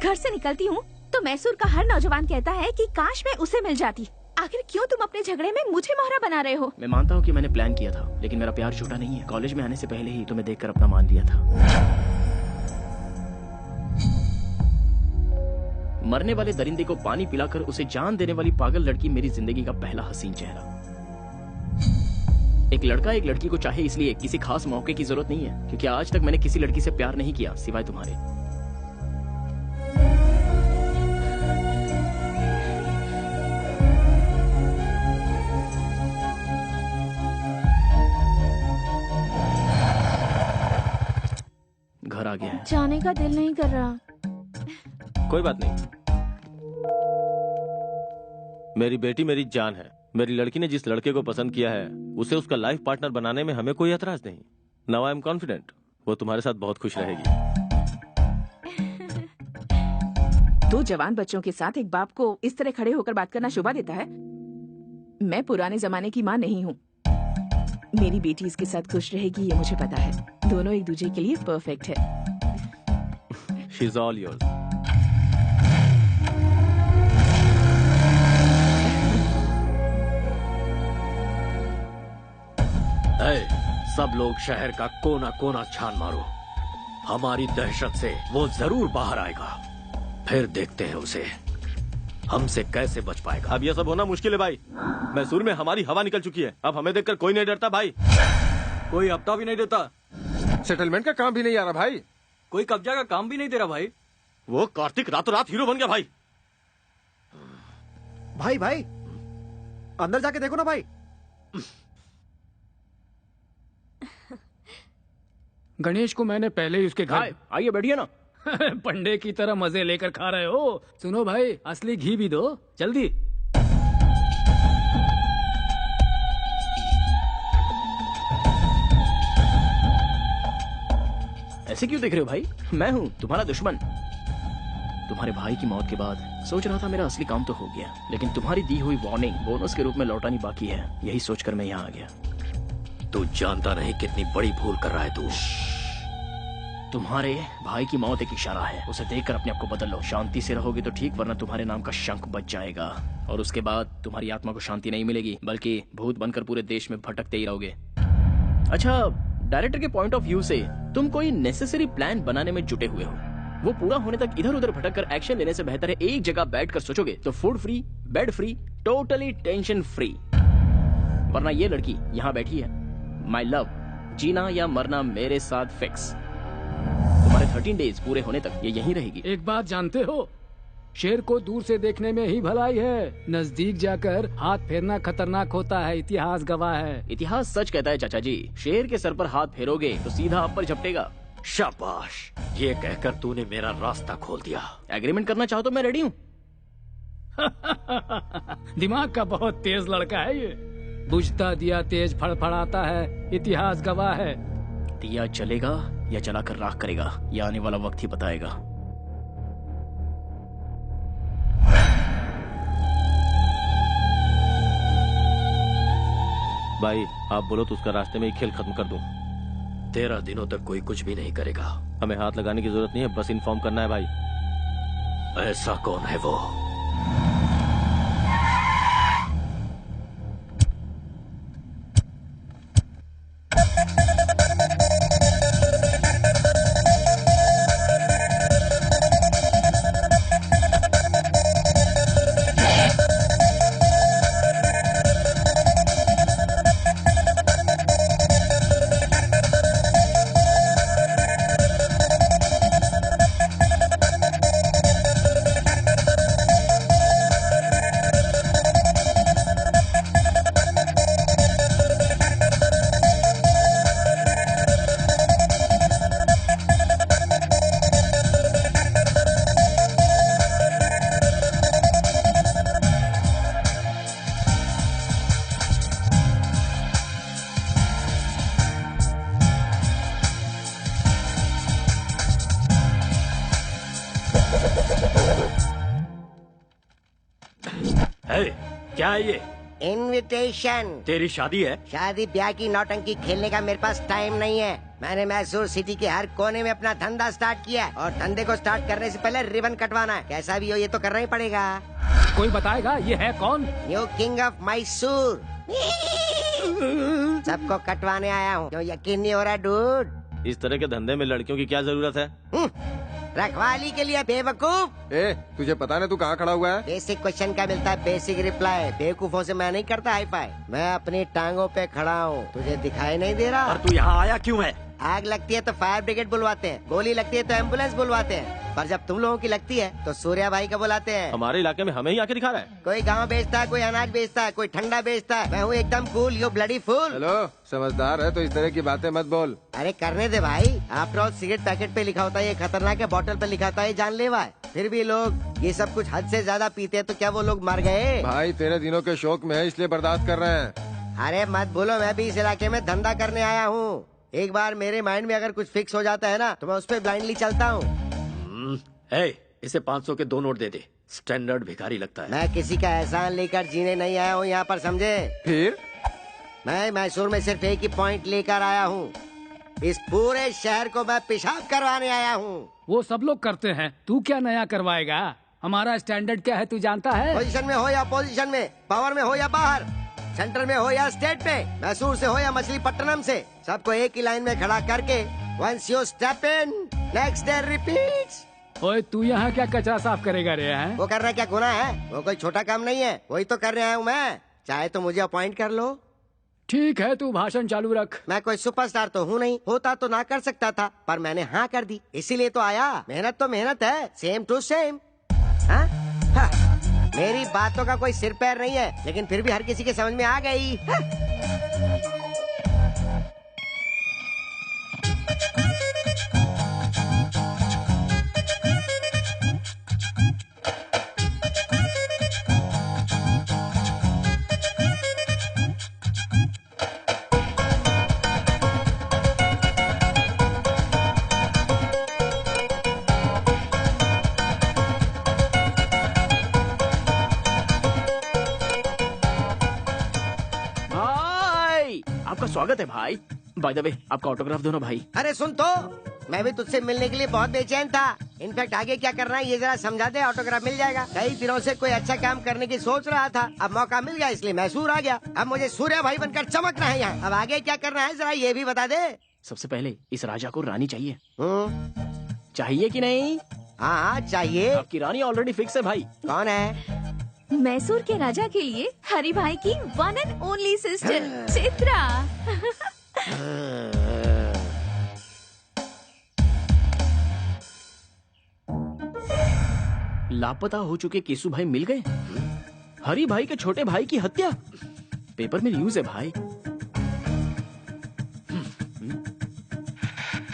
G: घर से निकलती हूँ तो मैसूर का हर नौजवान कहता है कि काश मैं उसे मिल जाती। आखिर क्यों तुम अपने झगड़े में मुझे मोहरा बना रहे हो?
E: मैं मानता हूँ कि मैंने प्लान किया था, लेकिन मेरा प्यार झूठा नहीं है। कॉलेज में आने से पहले ही तुम्हें देखकर अपना मान लिया था। मरने वाले दरिंदे को पानी पिलाकर उसे जान देने वाली पागल लड़की मेरी जिंदगी का पहला हसीन चेहरा। एक लड़का एक लड़की को चाहे इसलिए किसी खास मौके की जरूरत नहीं है, क्योंकि आज तक मैंने किसी लड़की से प्यार नहीं किया सिवाय तुम्हारे। घर आ गया है।
G: जाने का दिल नहीं कर रहा।
I: कोई बात नहीं। मेरी बेटी मेरी जान है। मेरी लड़की ने जिस लड़के को पसंद किया है उसे उसका लाइफ पार्टनर बनाने में हमें कोई एतराज नहीं। नाउ आई एम कॉन्फिडेंट वो तुम्हारे साथ बहुत खुश रहेगी।
P: दो जवान बच्चों के साथ एक बाप को इस तरह खड़े होकर बात करना शोभा देता है? मैं पुराने जमाने की माँ नहीं हूँ। मेरी बेटी इसके साथ खुश रहेगी ये मुझे पता है। दोनों एक दूसरे के लिए परफेक्ट है।
I: She is all yours.
M: सब लोग शहर का कोना कोना छान मारो। हमारी दहशत से वो जरूर बाहर आएगा। फिर देखते हैं उसे हमसे कैसे बच पाएगा।
I: अब यह सब होना मुश्किल है भाई। मैसूर में हमारी हवा निकल चुकी है। अब हमें देखकर कोई नहीं डरता भाई।
Q: कोई हफ्ता भी नहीं देता।
H: सेटलमेंट का काम भी नहीं आ रहा भाई।
Q: कोई कब्जा का काम भी नहीं दे रहा भाई।
I: वो कार्तिक रातों रात हीरो बन गया भाई।
F: भाई भाई अंदर जाके देखो ना भाई।
B: गणेश को मैंने पहले ही उसके घर।
E: आइए बैठिए ना।
B: पंडे की तरह मजे लेकर खा रहे हो। सुनो भाई, असली घी भी दो जल्दी।
E: ऐसे क्यों देख रहे हो भाई? मैं हूँ तुम्हारा दुश्मन। तुम्हारे भाई की मौत के बाद सोच रहा था मेरा असली काम तो हो गया, लेकिन तुम्हारी दी हुई वार्निंग बोनस के रूप में लौटानी बाकी है। यही सोचकर मैं यहाँ आ गया।
M: तू जानता नहीं कितनी बड़ी भूल कर रहा है तू।
E: तुम्हारे भाई की मौत एक इशारा है। उसे देखकर अपने आप को बदल लो। शांति से रहोगे तो ठीक, वरना तुम्हारे नाम का शंख बच जाएगा और उसके बाद तुम्हारी आत्मा को शांति नहीं मिलेगी, बल्कि भूत बनकर पूरे देश में भटकते ही रहोगे। अच्छा, डायरेक्टर के पॉइंट ऑफ व्यू से तुम कोई नेसेसरी प्लान बनाने में जुटे हुए हो। वो पूरा होने तक इधर उधर भटककर एक्शन लेने से बेहतर है एक जगह बैठकर सोचोगे तो food free, bed free, totally tension free. वरना ये लड़की यहाँ बैठी है, माय लव, जीना या मरना मेरे साथ फिक्स। तुम्हारे 13 डेज पूरे होने तक ये यहीं रहेगी।
B: एक बात जानते हो, शेर को दूर से देखने में ही भलाई है, नजदीक जाकर हाथ फेरना खतरनाक होता है। इतिहास गवाह है।
E: इतिहास सच कहता है चाचा जी। शेर के सर पर हाथ फेरोगे तो सीधा आप पर झपटेगा।
M: शाबाश, ये कहकर तूने मेरा रास्ता खोल दिया।
E: एग्रीमेंट करना चाहो तो मैं रेडी हूँ।
B: दिमाग का बहुत तेज लड़का है ये। बुझता दिया तेज फड़फड़ाता है, इतिहास गवाह है।
E: दिया जलेगा या जलाकर राख करेगा, ये आने वाला वक्त ही बताएगा।
I: भाई आप बोलो तो उसका रास्ते में ही खेल खत्म कर दूं।
M: 13 दिनों तक कोई कुछ भी नहीं करेगा।
I: हमें हाथ लगाने की जरूरत नहीं है, बस इन्फॉर्म करना है भाई।
M: ऐसा कौन है वो? क्या है ये?
L: इनविटेशन।
M: तेरी शादी है?
L: शादी ब्याह की नौटंकी खेलने का मेरे पास टाइम नहीं है। मैंने मैसूर सिटी के हर कोने में अपना धंधा स्टार्ट किया है और धंधे को स्टार्ट करने से पहले रिबन कटवाना है। कैसा भी हो ये तो करना ही पड़ेगा।
B: कोई बताएगा ये है कौन?
L: New king of Mysore. सबको कटवाने आया हूँ। क्यों यकीन नहीं हो रहा डूड?
I: इस तरह के धंधे में लड़कियों की क्या जरूरत है?
L: रखवाली के लिए बेवकूफ।
H: तुझे पता नहीं तू कहाँ खड़ा हुआ है?
L: बेसिक क्वेश्चन का मिलता है बेसिक रिप्लाई। बेवकूफों से मैं नहीं करता हाई फाई। मैं अपनी टांगों पे खड़ा हूँ, तुझे दिखाई नहीं दे रहा?
M: और तू यहाँ आया क्यों है?
L: आग लगती है तो फायर ब्रिगेड बुलवाते हैं, गोली लगती है तो एम्बुलेंस बुलवाते हैं, पर जब तुम लोगों की लगती है तो सूर्या भाई को बुलाते हैं।
I: हमारे इलाके में हमें ही आके दिखा रहा है।
L: कोई गाँव बेचता है, कोई अनाज बेचता है, कोई ठंडा बेचता है। मैं हूँ एकदम cool, you bloody fool.
H: Hello, समझदार है तो इस तरह की बातें मत बोल।
L: अरे करने दे भाई। आफ्टर ऑल सिगरेट पैकेट पे लिखा होता है ये खतरनाक है, बोतल पे लिखा होता है ये जानलेवा है। फिर भी लोग ये सब कुछ हद से ज्यादा पीते हैं तो क्या वो लोग मर गए?
H: भाई 13 दिनों के शौक में है इसलिए बर्दाश्त कर रहे हैं।
L: अरे मत भूलो मैं भी इस इलाके में धंधा करने आया हूँ। एक बार मेरे माइंड में अगर कुछ फिक्स हो जाता है ना तो मैं उस पर ब्लाइंडली चलता हूँ।
M: इसे 500 के 2 नोट दे दे। स्टैंडर्ड भिखारी लगता है।
L: मैं किसी का एहसान लेकर जीने नहीं आया हूँ यहाँ पर, समझे?
H: फिर
L: मैं मैसूर में सिर्फ एक ही पॉइंट लेकर आया हूँ। इस पूरे शहर को मैं पेशाब करवाने आया हूँ।
B: वो सब लोग करते हैं, तू क्या नया करवाएगा? हमारा स्टैंडर्ड क्या है तू जानता है?
L: पोजीशन में हो या पोजीशन में, पावर में हो या बाहर, सेंटर में हो या स्टेट में, मैसूर से हो या मछलीपट्टनम से, सबको एक ही लाइन में खड़ा करके once you step in next day repeats.
B: ओए तू यहाँ क्या कचरा साफ करेगा रे? हैं?
L: वो करना क्या गुनाह है? वो कोई छोटा काम नहीं है, वही तो करने आया हूँ मैं। चाहे तो मुझे अपॉइंट कर लो।
B: ठीक है, तू भाषण चालू रख।
L: मैं कोई सुपरस्टार तो हूँ नहीं, होता तो ना कर सकता था, पर मैंने हाँ कर दी, इसीलिए तो आया। मेहनत तो मेहनत है, सेम टू सेम। मेरी बातों का कोई सिर पैर नहीं है, लेकिन फिर भी हर किसी के समझ में आ गई।
E: आपका स्वागत है भाई। बाय द वे आपका ऑटोग्राफ दो ना भाई।
L: अरे सुन तो, मैं भी तुझसे मिलने के लिए बहुत बेचैन था। इनफैक्ट आगे क्या करना है ये जरा समझा दे, ऑटोग्राफ मिल जाएगा। कई दिनों से कोई अच्छा काम करने की सोच रहा था, अब मौका मिल गया इसलिए मैसूर आ गया। अब मुझे सूर्या भाई बनकर चमकना है यहाँ। अब आगे क्या करना है जरा ये भी बता दे।
E: सबसे पहले इस राजा को रानी चाहिए। चाहिए कि नहीं?
L: हाँ चाहिए।
E: आपकी रानी ऑलरेडी फिक्स है भाई।
L: कौन है?
G: मैसूर के राजा के लिए हरि भाई की one and only sister Chitra.
E: लापता हो चुके केसु भाई मिल गए। हरि भाई के छोटे भाई की हत्या पेपर में न्यूज है भाई।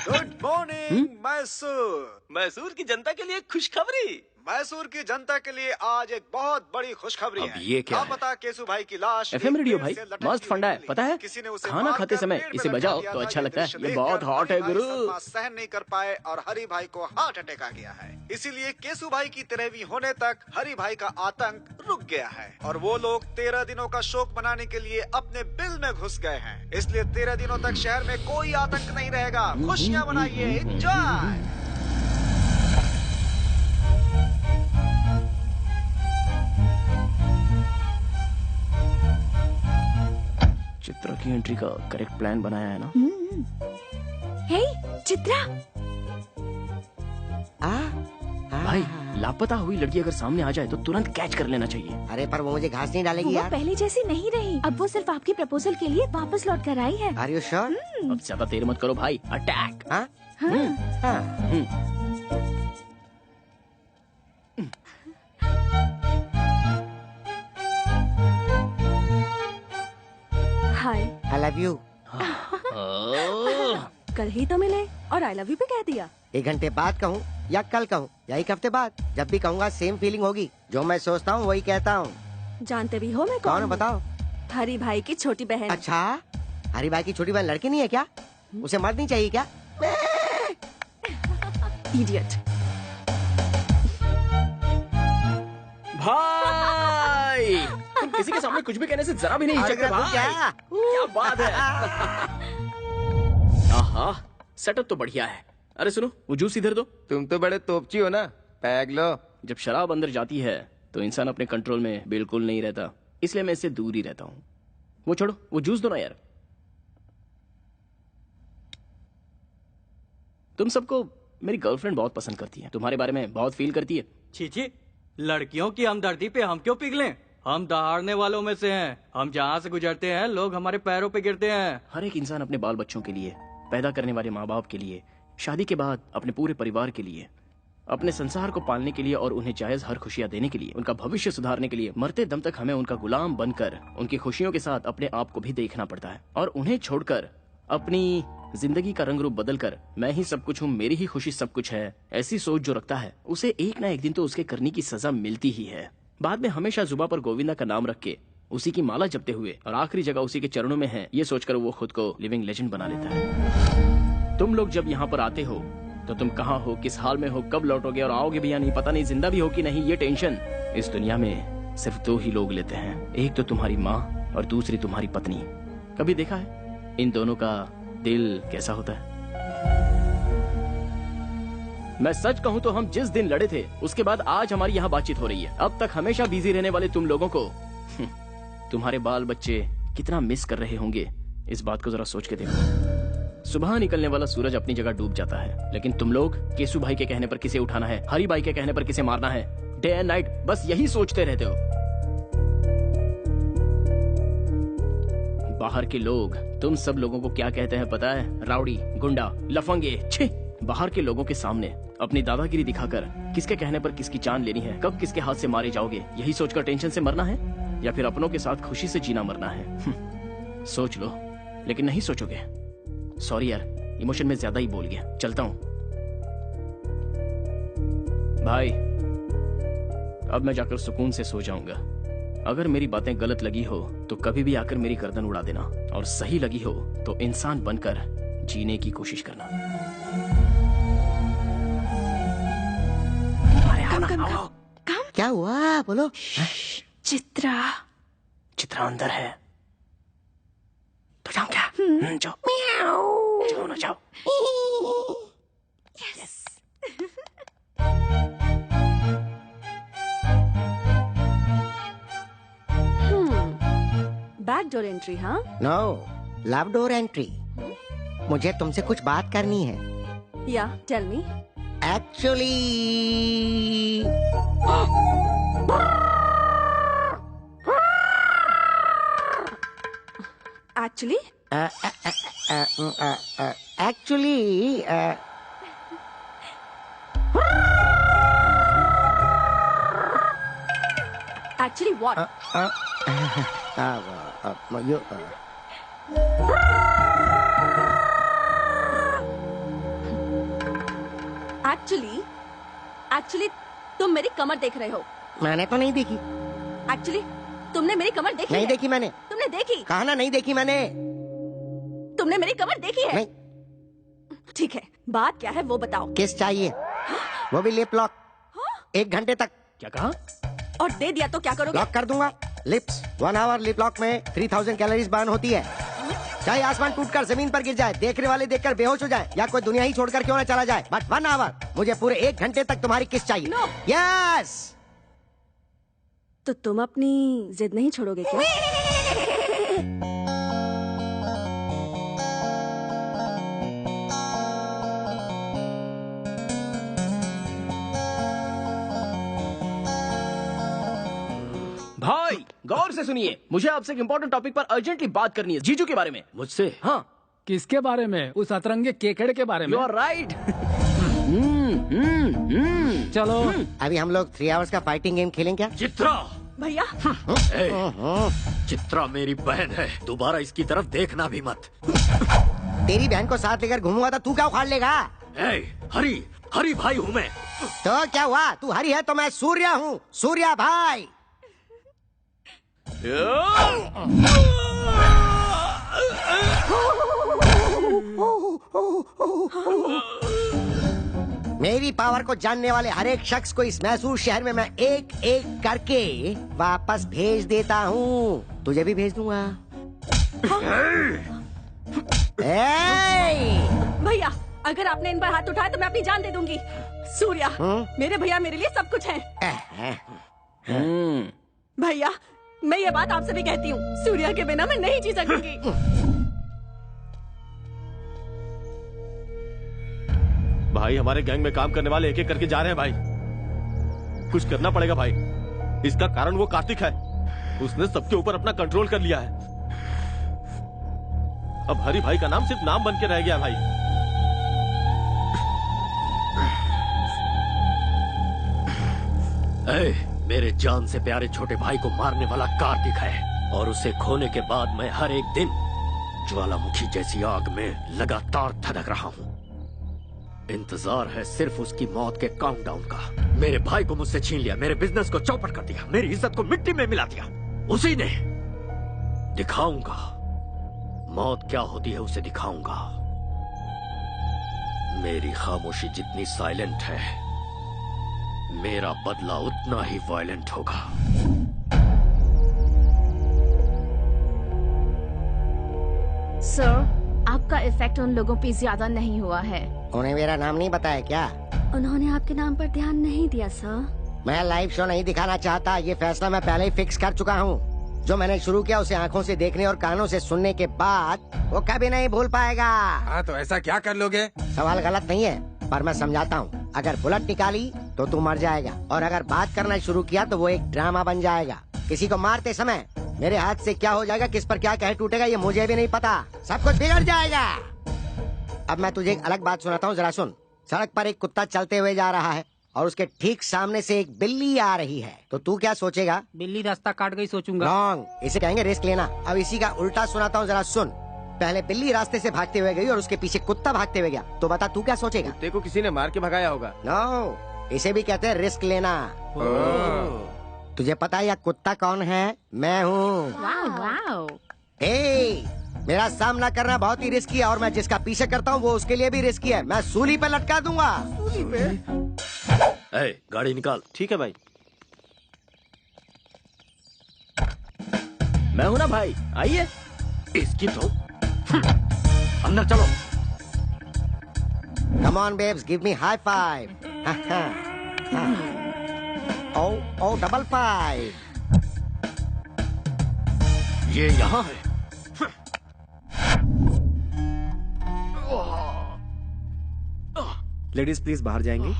F: Good morning Mysore.
O: मैसूर की जनता के लिए खुशखबरी।
F: मैसूर की जनता के लिए आज एक बहुत बड़ी खुशखबरी है।
E: ये क्या है?
F: पता केसु भाई की लाश
E: FM रेडियो
F: एक
E: भाई
F: पेड़ से लटकती
E: मस्त फंडा है,
F: हुई
E: पता है?
F: किसी ने उसे
E: खाना
F: मारकर
E: खाते समय
F: पेड़ पे
E: इसे
F: लटका
E: बजाओ
F: दिया
E: तो
F: था।
E: अच्छा
F: ये
E: लगता है।
F: दृश्य
E: ये
F: देखकर
E: बहुत हॉट है
F: हरि भाई
E: गुरु।
F: सदमा सहन नहीं कर पाए और हरि भाई को हार्ट अटैक आ गया है। इसीलिए केसु भाई की 13वीं होने तक हरि भाई का आतंक रुक गया है और वो लोग 13 दिनों का शोक मनाने के लिए अपने बिल में घुस गए हैं। इसलिए 13 दिनों तक शहर में कोई आतंक नहीं रहेगा। खुशियाँ मनाइए, एंजॉय।
E: चित्रा की एंट्री का करेक्ट प्लान बनाया है ना?
G: हे चित्रा,
E: भाई लापता हुई लड़की अगर सामने आ जाए तो तुरंत कैच कर लेना चाहिए।
N: अरे पर वो मुझे घास नहीं डालेगी
G: वो
N: यार।
G: पहले जैसी नहीं रही। अब वो सिर्फ आपकी प्रपोजल के लिए वापस लौट कर आई है।
N: Are you sure?
E: अब ज्यादा देर मत करो भाई, attack.
D: Hi.
N: I love you.
D: कल ही तो मिले और आई लव यू भी कह दिया।
N: 1 घंटे बाद कहूँ या कल कहूँ या 1 हफ्ते बाद, जब भी कहूँगा सेम फीलिंग होगी। जो मैं सोचता हूँ वही कहता हूँ।
D: जानते भी हो मैं
N: कौन
D: हूँ?
N: बताओ।
D: हरी भाई की छोटी बहन।
N: अच्छा, हरी भाई की छोटी बहन लड़की नहीं है क्या? उसे मर्द नहीं चाहिए क्या?
D: इडियट।
E: भाई तुम किसी के सामने कुछ भी कहने से जरा भी नहीं हिचकते भाई। क्या बात है। आहा, सेटअप तो बढ़िया है। अरे सुनो, वो जूस इधर दो।
H: तुम तो बड़े तोपची हो ना, पैग लो।
E: जब शराब अंदर जाती है तो इंसान अपने कंट्रोल में बिल्कुल नहीं रहता, इसलिए मैं इससे दूर ही रहता हूँ। वो छोड़ो, वो जूस दो ना यार। तुम सबको मेरी गर्लफ्रेंड बहुत पसंद करती है, तुम्हारे बारे में बहुत फील करती है।
Q: चीची, लड़कियों की हमदर्दी पे हम क्यों पिघलें? हम दहाड़ने वालों में से हैं। हम जहाँ से गुजरते हैं लोग हमारे पैरों पे गिरते हैं।
E: हर एक इंसान अपने बाल बच्चों के लिए, पैदा करने वाले माँ बाप के लिए, शादी के बाद अपने पूरे परिवार के लिए, अपने संसार को पालने के लिए और उन्हें जायज हर खुशियाँ देने के लिए, उनका भविष्य सुधारने के लिए, मरते दम तक हमें उनका गुलाम बनकर उनकी खुशियों के साथ अपने आप को भी देखना पड़ता है। और उन्हें छोड़कर अपनी जिंदगी का रंग रूप बदलकर मैं ही सब कुछ हूँ, मेरी ही खुशी सब कुछ है, ऐसी सोच जो रखता है उसे एक ना एक दिन तो उसके करने की सजा मिलती ही है। बाद में हमेशा जुबा पर गोविंदा का नाम रख के उसी की माला जपते हुए और आखिरी जगह उसी के चरणों में है, ये सोचकर वो खुद को लिविंग लेजेंड बना लेता है। तुम लोग जब यहाँ पर आते हो तो तुम कहाँ हो, किस हाल में हो, कब लौटोगे और आओगे भी या नहीं, पता नहीं, जिंदा भी हो कि नहीं, ये टेंशन इस दुनिया में सिर्फ 2 ही लोग लेते हैं। एक तो तुम्हारी माँ और दूसरी तुम्हारी पत्नी। कभी देखा है इन दोनों का दिल कैसा होता है? मैं सच कहूँ तो हम जिस दिन लड़े थे उसके बाद आज हमारी यहाँ बातचीत हो रही है। अब तक हमेशा बिजी रहने वाले तुम लोगों को तुम्हारे बाल बच्चे कितना मिस कर रहे होंगे, इस बात को जरा सोच के देखो। सुबह निकलने वाला सूरज अपनी जगह डूब जाता है, लेकिन तुम लोग केसु भाई के कहने पर किसे उठाना है, हरी भाई के कहने पर किसे मारना है, डे एंड नाइट बस यही सोचते रहते हो। बाहर के लोग तुम सब लोगों को क्या कहते हैं पता है? राउडी, गुंडा, लफंगे। छे! बाहर के लोगों के सामने अपनी दादागिरी दिखाकर किसके कहने पर किसकी जान लेनी है, कब किसके हाथ से मारे जाओगे, यही सोचकर टेंशन से मरना है या फिर अपनों के साथ खुशी से जीना मरना है? सोच लो, लेकिन नहीं सोचोगे। सॉरी यार, इमोशन में ज्यादा ही बोल गया, चलता हूं। भाई अब मैं जाकर सुकून से सो जाऊंगा। अगर मेरी बातें गलत लगी हो तो कभी भी आकर मेरी गर्दन उड़ा देना, और सही लगी हो तो इंसान बनकर जीने की कोशिश करना।
N: क्या हुआ बोलो?
G: चित्रा
E: चित्रा अंदर है तो जाओ क्या? जाओ जाओ ना, जाओ।
G: यस।
D: Back door entry? हाँ,
N: नो, लव डोर एंट्री। मुझे तुमसे कुछ बात करनी है।
D: Yeah tell me.
N: Actually
D: actually actually what? तुम मेरी कमर देख रहे हो।
N: मैंने तो नहीं देखी।
D: एक्चुअली तुमने मेरी कमर देखी
N: नहीं
D: है?
N: देखी मैंने।
D: तुमने देखी?
N: कहा ना नहीं देखी मैंने।
D: तुमने मेरी कमर देखी है?
N: नहीं।
D: ठीक है, बात क्या है वो बताओ।
N: किस चाहिए? वो भी लिप लॉक। 1 घंटे तक।
E: क्या कहा?
D: और दे दिया तो क्या करोगे?
N: लॉक कर दूंगा। लिप्स 1 आवर लिप लॉक में 3000 कैलोरीज बर्न होती है। चाहे आसमान टूटकर जमीन पर गिर जाए, देखने वाले देखकर बेहोश हो जाए, या कोई दुनिया ही छोड़कर क्यों न चला जाए, बट 1 आवर, मुझे पूरे 1 घंटे तक तुम्हारी किस चाहिए। यस।
D: तो तुम अपनी जिद नहीं छोड़ोगे क्या?
E: भाई गौर से सुनिए, मुझे आपसे एक इम्पोर्टेंट टॉपिक पर अर्जेंटली बात करनी है, जीजू के बारे में।
M: मुझसे?
E: हाँ।
B: किसके बारे में? उस अतरंगे केकड़े के बारे में?
E: You are right.
B: चलो
N: अभी हम लोग 3 आवर्स का फाइटिंग गेम खेलें क्या?
M: चित्रा
D: भैया।
M: चित्रा मेरी बहन है, दोबारा इसकी तरफ देखना भी मत।
N: तेरी बहन को साथ लेकर घूमूंगा तो तू क्या उखाड़ लेगा?
M: हरी हरी भाई हूँ मैं।
N: तो क्या हुआ? तू हरी है तो मैं सूर्या हूँ, सूर्या भाई। मेरी पावर को जानने वाले हर एक शख्स को इस मैसूर शहर में मैं एक एक करके वापस भेज देता हूँ। तुझे भी भेज दूंगा।
D: भैया, अगर आपने इन पर हाथ उठाया तो मैं अपनी जान दे दूंगी। सूर्या, मेरे भैया मेरे लिए सब कुछ है। भैया, मैं ये बात आपसे भी कहती हूँ, सूर्या के बिना मैं नहीं जी सकूंगी।
I: भाई हमारे गैंग में काम करने वाले एक एक करके जा रहे हैं भाई। कुछ करना पड़ेगा भाई। इसका कारण वो कार्तिक है, उसने सबके ऊपर अपना कंट्रोल कर लिया है। अब हरी भाई का नाम सिर्फ नाम बन के रह गया भाई।
M: मेरे जान से प्यारे छोटे भाई को मारने वाला कार्तिक है, और उसे खोने के बाद मैं हर एक दिन ज्वालामुखी जैसी आग में लगातार धधक रहा हूँ। इंतजार है सिर्फ उसकी मौत के काउंटडाउन का। मेरे भाई को मुझसे छीन लिया, मेरे बिजनेस को चौपट कर दिया, मेरी इज्जत को मिट्टी में मिला दिया। उसी ने। दिखाऊंगा मौत क्या होती है, उसे दिखाऊंगा। मेरी खामोशी जितनी साइलेंट है, मेरा बदला उतना ही वायलेंट होगा।
G: सर, आपका इफेक्ट उन लोगों पे ज्यादा नहीं हुआ है।
N: उन्हें मेरा नाम नहीं बताया क्या?
D: उन्होंने आपके नाम पर ध्यान नहीं दिया सर।
N: मैं लाइव शो नहीं दिखाना चाहता, ये फैसला मैं पहले ही फिक्स कर चुका हूँ। जो मैंने शुरू किया उसे आंखों से देखने और कानों से सुनने के बाद वो कभी नहीं भूल पाएगा।
R: हाँ, तो ऐसा क्या कर लोगे?
N: सवाल गलत नहीं है, पर मैं समझाता हूँ। अगर बुलेट निकाली तो तू मर जाएगा, और अगर बात करना शुरू किया तो वो एक ड्रामा बन जाएगा। किसी को मारते समय मेरे हाथ से क्या हो जाएगा, किस पर क्या कह टूटेगा, ये मुझे भी नहीं पता। सब कुछ बिगड़ जाएगा। अब मैं तुझे एक अलग बात सुनाता हूँ, जरा सुन। सड़क पर एक कुत्ता चलते हुए जा रहा है और उसके ठीक सामने से एक बिल्ली आ रही है, तो तू क्या सोचेगा?
B: बिल्ली रास्ता काट गई सोचूंगा।
N: रॉन्ग, इसे कहेंगे रिस्क लेना। अब इसी का उल्टा सुनाता हूँ, जरा सुन। पहले बिल्ली रास्ते से भागते हुए गई और उसके पीछे कुत्ता भागते हुए गया, तो बता तू क्या सोचेगा?
H: कुत्ते को किसी ने मार के भगाया होगा।
N: नो, इसे भी कहते हैं रिस्क लेना। तुझे पता है यह कुत्ता कौन है? मैं हूँ। मेरा सामना करना बहुत ही रिस्की है, और मैं जिसका पीछे करता हूँ वो उसके लिए भी रिस्की है। मैं सूली पे लटका दूंगा। सूली पे?
M: गाड़ी निकाल।
E: ठीक है भाई। मैं हूं ना भाई, आइए।
M: इसकी तो अंदर चलो।
N: Come on babes, give me high five. Oh, double 5.
M: ये यहाँ है।
F: लेडीज प्लीज बाहर जाएंगी।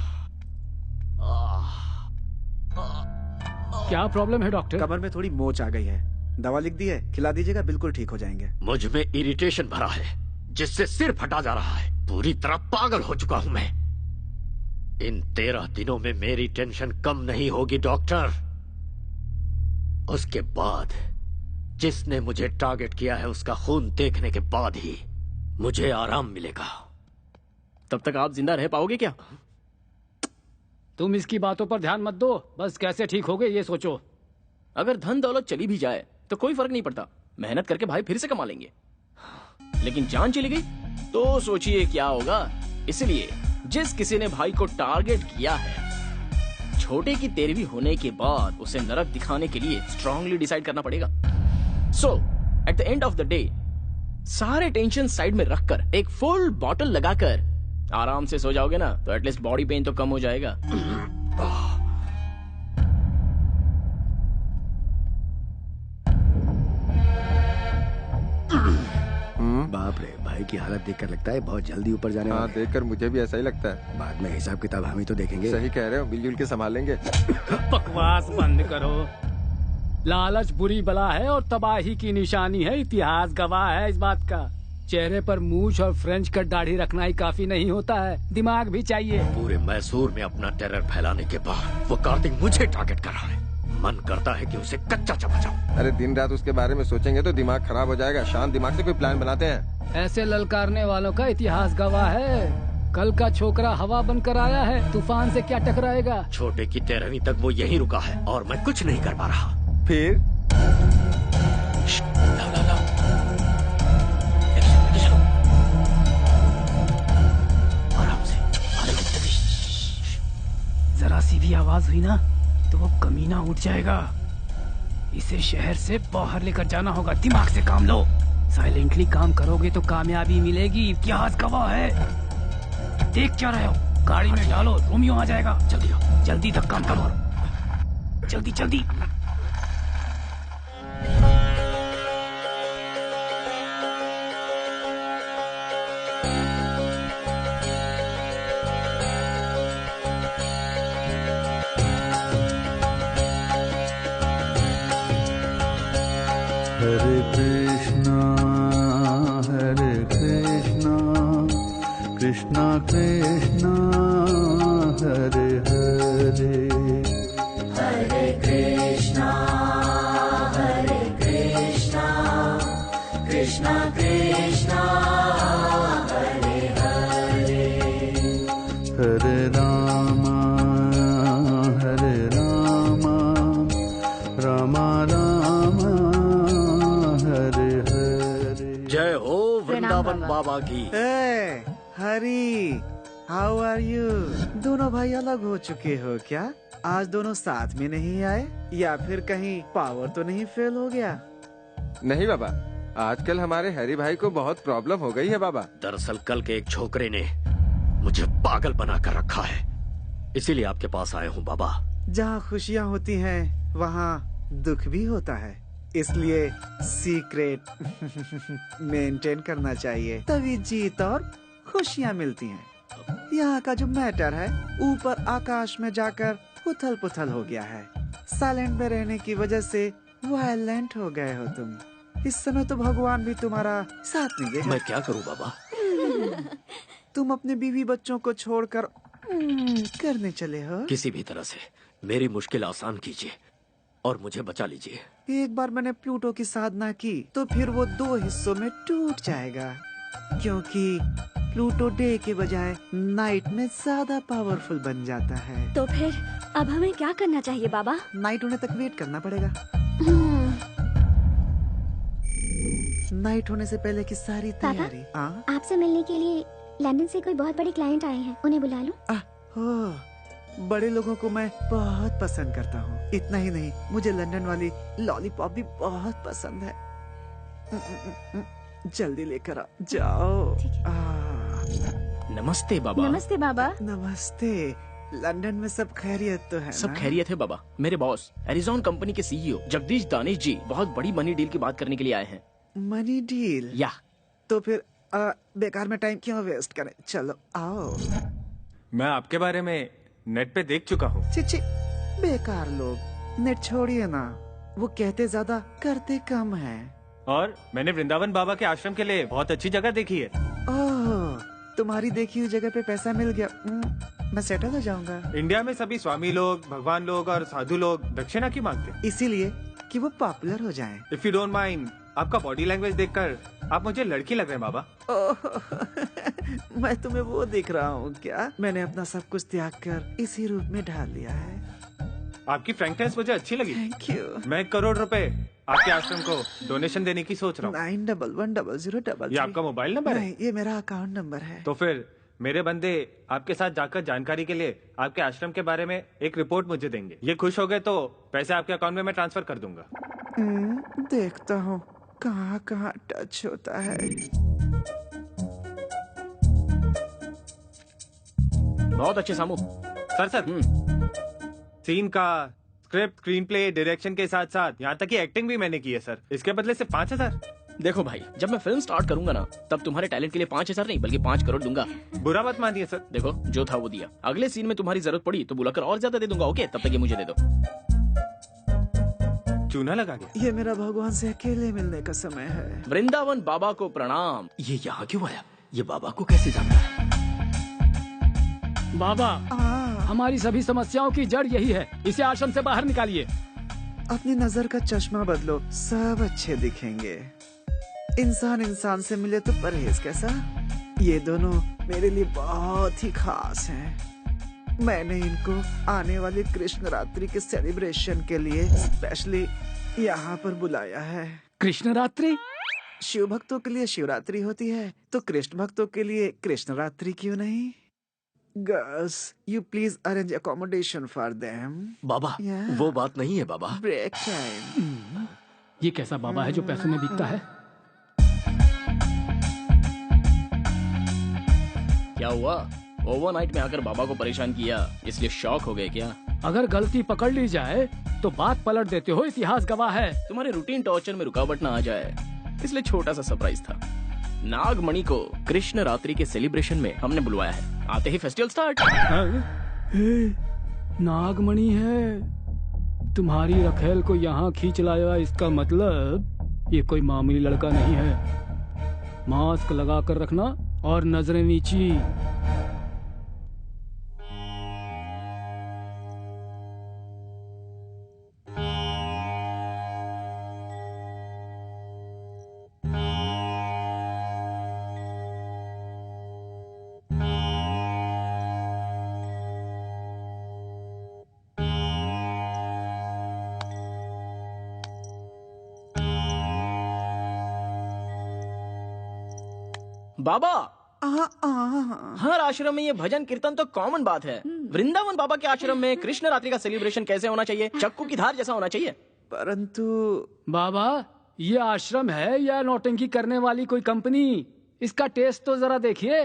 B: क्या प्रॉब्लम है डॉक्टर?
F: कमर में थोड़ी मोच आ गई है, दवा लिख दी है, खिला दीजिएगा, बिल्कुल ठीक हो जाएंगे।
M: मुझ में इरिटेशन भरा है, जिससे सिर फटा जा रहा है। पूरी तरह पागल हो चुका हूं मैं। इन 13 दिनों में मेरी टेंशन कम नहीं होगी डॉक्टर। उसके बाद जिसने मुझे टारगेट किया है उसका खून देखने के बाद ही मुझे आराम मिलेगा।
E: तब तक आप जिंदा रह पाओगे क्या?
B: तुम इसकी बातों पर ध्यान मत दो, बस कैसे ठीक होगे ये सोचो।
E: अगर धन दौलत चली भी जाए तो कोई फर्क नहीं पड़ता, मेहनत करके भाई फिर से कमा लेंगे। लेकिन जान चली गई तो सोचिए क्या होगा। इसलिए जिस किसी ने भाई को टारगेट किया है, छोटे की तेरहवीं होने के बाद उसे नरक दिखाने के लिए स्ट्रांगली डिसाइड करना पड़ेगा। So at the end of the day सारे टेंशन साइड में रखकर एक फुल बॉटल लगाकर आराम से सो जाओगे ना, तो एटलीस्ट बॉडी पेन तो कम हो जाएगा।
F: बाप रे, भाई की हालत देखकर लगता है बहुत जल्दी ऊपर जाने वाला है।
H: देखकर मुझे भी ऐसा ही लगता है।
F: बाद में हिसाब किताब हम ही तो देखेंगे।
H: सही कह रहे हो, मिलजुल के संभालेंगे।
B: बकवास बंद करो। लालच बुरी बला है और तबाही की निशानी है, इतिहास गवाह है इस बात का। चेहरे पर मूछ और फ्रेंच कट दाढ़ी रखना ही काफी नहीं होता है, दिमाग भी चाहिए।
M: पूरे मैसूर में अपना टेरर फैलाने के बाद वो कार्तिक मुझे टारगेट कर रहा है। मन करता है कि उसे कच्चा चबा जाऊं।
H: अरे दिन रात उसके बारे में सोचेंगे तो दिमाग खराब हो जाएगा। शांत दिमाग से कोई प्लान बनाते हैं।
B: ऐसे ललकारने वालों का इतिहास गवाह है। कल का छोकरा हवा बनकर आया है, तूफान से क्या टकराएगा।
M: छोटे की 13वीं तक वो यहीं रुका है और मैं कुछ नहीं कर पा रहा।
H: फिर
B: आराम से, जरा सी भी आवाज हुई ना तो वो कमीना उठ जाएगा। इसे शहर से बाहर लेकर जाना होगा। दिमाग से काम लो। साइलेंटली काम करोगे तो कामयाबी मिलेगी, इतिहास गवाह है। देख क्या रहे हो, गाड़ी में डालो, रोमियो आ जाएगा। जल्दी आओ, जल्दी धक्का मत मारो, जल्दी जल्दी।
S: हरे कृष्णा कृष्णा कृष्णा हरे हरे,
J: हरे कृष्णा कृष्णा कृष्णा हरे हरे,
S: हरे राम राम राम हरे हरे।
M: जय हो वृंदावन बाबा की।
F: हरी, हाउ आर यू? दोनों भाई अलग हो चुके हो क्या? आज दोनों साथ में नहीं आए या फिर कहीं पावर तो नहीं फेल हो गया?
H: नहीं बाबा, आजकल हमारे हरी भाई को बहुत प्रॉब्लम हो गई है बाबा।
M: दरअसल कल के एक छोकरे ने मुझे पागल बना कर रखा है, इसीलिए आपके पास आया हूँ बाबा।
F: जहाँ खुशियाँ होती हैं वहाँ दुख भी होता है, इसलिए सीक्रेट मेंटेन करना चाहिए, तभी जीत और खुशियाँ मिलती हैं। यहाँ का जो मैटर है ऊपर आकाश में जाकर उथल पुथल हो गया है। साइलेंट में रहने की वजह से वायलेंट हो गए हो तुम। इस समय तो भगवान भी तुम्हारा साथ नहीं देगा।
M: मैं क्या करूँ बाबा?
F: तुम अपने बीवी बच्चों को छोड़कर करने चले हो।
M: किसी भी तरह से मेरी मुश्किल आसान कीजिए और मुझे बचा लीजिए।
F: एक बार मैंने प्लूटो की साधना की तो फिर वो 2 हिस्सों में टूट जाएगा, क्योंकि प्लूटो डे के बजाय नाइट में ज्यादा पावरफुल बन जाता है।
D: तो फिर अब हमें क्या करना चाहिए बाबा?
F: नाइट होने तक वेट करना पड़ेगा। नाइट होने से पहले की सारी तैयारी।
T: आपसे मिलने के लिए लंदन से कोई बहुत बड़े क्लाइंट आए हैं, उन्हें बुला लूं?
F: हो, बड़े लोगों को मैं बहुत पसंद करता हूँ। इतना ही नहीं, मुझे लंदन वाली लॉलीपॉप भी बहुत पसंद है। जल्दी लेकर आ जाओ।
E: नमस्ते बाबा।
P: नमस्ते बाबा।
F: नमस्ते। लंदन में सब खैरियत तो है?
E: सब खैरियत है बाबा। मेरे बॉस एरिजॉन कंपनी के सीईओ जगदीश दानिश जी बहुत बड़ी मनी डील की बात करने के लिए आए हैं।
F: Money deal?
E: या
F: तो फिर बेकार में टाइम क्यों वेस्ट करें, चलो आओ।
U: मैं आपके बारे में नेट पे देख चुका हूँ।
F: चिची, बेकार लोग, नेट छोड़िए ना, वो कहते ज्यादा करते कम है।
U: और मैंने वृंदावन बाबा के आश्रम के लिए बहुत अच्छी जगह देखी है।
F: ओह, तुम्हारी देखी हुई जगह पे पैसा मिल गया, मैं सेटल हो जाऊंगा।
U: इंडिया में सभी स्वामी लोग, भगवान लोग और साधु लोग दक्षिणा की मांगते हैं,
F: इसीलिए कि वो पॉपुलर हो जाएं।
U: इफ यू डोंट माइंड, आपका बॉडी लैंग्वेज देखकर आप मुझे लड़की लग रहे हैं बाबा।
F: मैं तुम्हें वो दिख रहा हूँ क्या? मैंने अपना सब कुछ त्याग कर इसी रूप में ढाल लिया है।
U: आपकी फ्रैंकनेस मुझे अच्छी लगी।
F: Thank you.
U: मैं 1 करोड़ रुपए आपके आश्रम को डोनेशन देने की सोच रहा हूँ।
F: 911003।
U: ये आपका मोबाइल नंबर है?
F: नहीं, ये मेरा अकाउंट नंबर है।
U: तो फिर मेरे बंदे आपके साथ जाकर जानकारी के लिए आपके आश्रम के बारे में एक रिपोर्ट मुझे देंगे। ये खुश हो गए तो पैसे आपके अकाउंट में मैं ट्रांसफर कर दूंगा।
F: देखता हूँ कहाँ कहाँ टच होता है।
E: बहुत अच्छे सामू।
U: सर सीन का स्क्रिप्ट, स्क्रीन प्ले, डायरेक्शन के साथ साथ यहाँ तक कि एक्टिंग भी मैंने की है सर। इसके बदले से 5,000।
E: देखो भाई, जब मैं फिल्म स्टार्ट करूंगा ना, तब तुम्हारे टैलेंट के लिए 5,000 नहीं बल्कि 5 करोड़ दूंगा।
U: बुरा मत मानिए सर।
E: देखो, जो था वो दिया। अगले सीन में तुम्हारी जरूरत पड़ी तो बुलाकर और ज्यादा दे दूंगा। ओके, तब तक ये मुझे दे दो।
U: चूना लगा गया।
F: ये मेरा भगवान से अकेले मिलने का समय है।
E: वृंदावन बाबा को प्रणाम।
M: ये यहाँ क्यों आया? ये बाबा को कैसे जानता है?
B: बाबा, हमारी सभी समस्याओं की जड़ यही है। इसे आश्रम से बाहर निकालिए।
F: अपनी नजर का चश्मा बदलो, सब अच्छे दिखेंगे। इंसान इंसान से मिले तो परहेज कैसा? ये दोनों मेरे लिए बहुत ही खास हैं। मैंने इनको आने वाली कृष्ण रात्रि के सेलिब्रेशन के लिए स्पेशली यहाँ पर बुलाया है।
B: कृष्ण रात्रि?
F: शिव भक्तों के लिए शिवरात्रि होती है, तो कृष्ण भक्तों के लिए कृष्ण रात्रि क्यों नहीं? Girls, you please arrange accommodation for them.
M: बाबा, वो बात नहीं है बाबा।
F: Break time.
B: ये कैसा बाबा है जो पैसों में बिकता है?
E: क्या हुआ? ओवरनाइट में आकर बाबा को परेशान किया, इसलिए शॉक हो गए क्या?
B: अगर गलती पकड़ ली जाए तो बात पलट देते हो, इतिहास गवाह है।
E: तुम्हारे रूटीन टॉर्चर में रुकावट ना आ जाए, इसलिए छोटा सा सरप्राइज था। नागमणि को कृष्ण रात्रि के सेलिब्रेशन में हमने बुलवाया है। आते ही फेस्टिवल स्टार्ट।
B: नागमणि है? तुम्हारी रखेल को यहाँ खींच लाया, इसका मतलब ये कोई मामूली लड़का नहीं है। मास्क लगा कर रखना और नजरें नीची।
E: बाबा, हर आश्रम में ये भजन कीर्तन तो कॉमन बात है। वृंदावन बाबा के आश्रम में कृष्ण रात्रि का सेलिब्रेशन कैसे होना चाहिए? चक्कू की धार जैसा होना चाहिए।
F: परंतु
B: बाबा, ये आश्रम है या नौटंकी करने वाली कोई कंपनी? इसका टेस्ट तो जरा देखिए।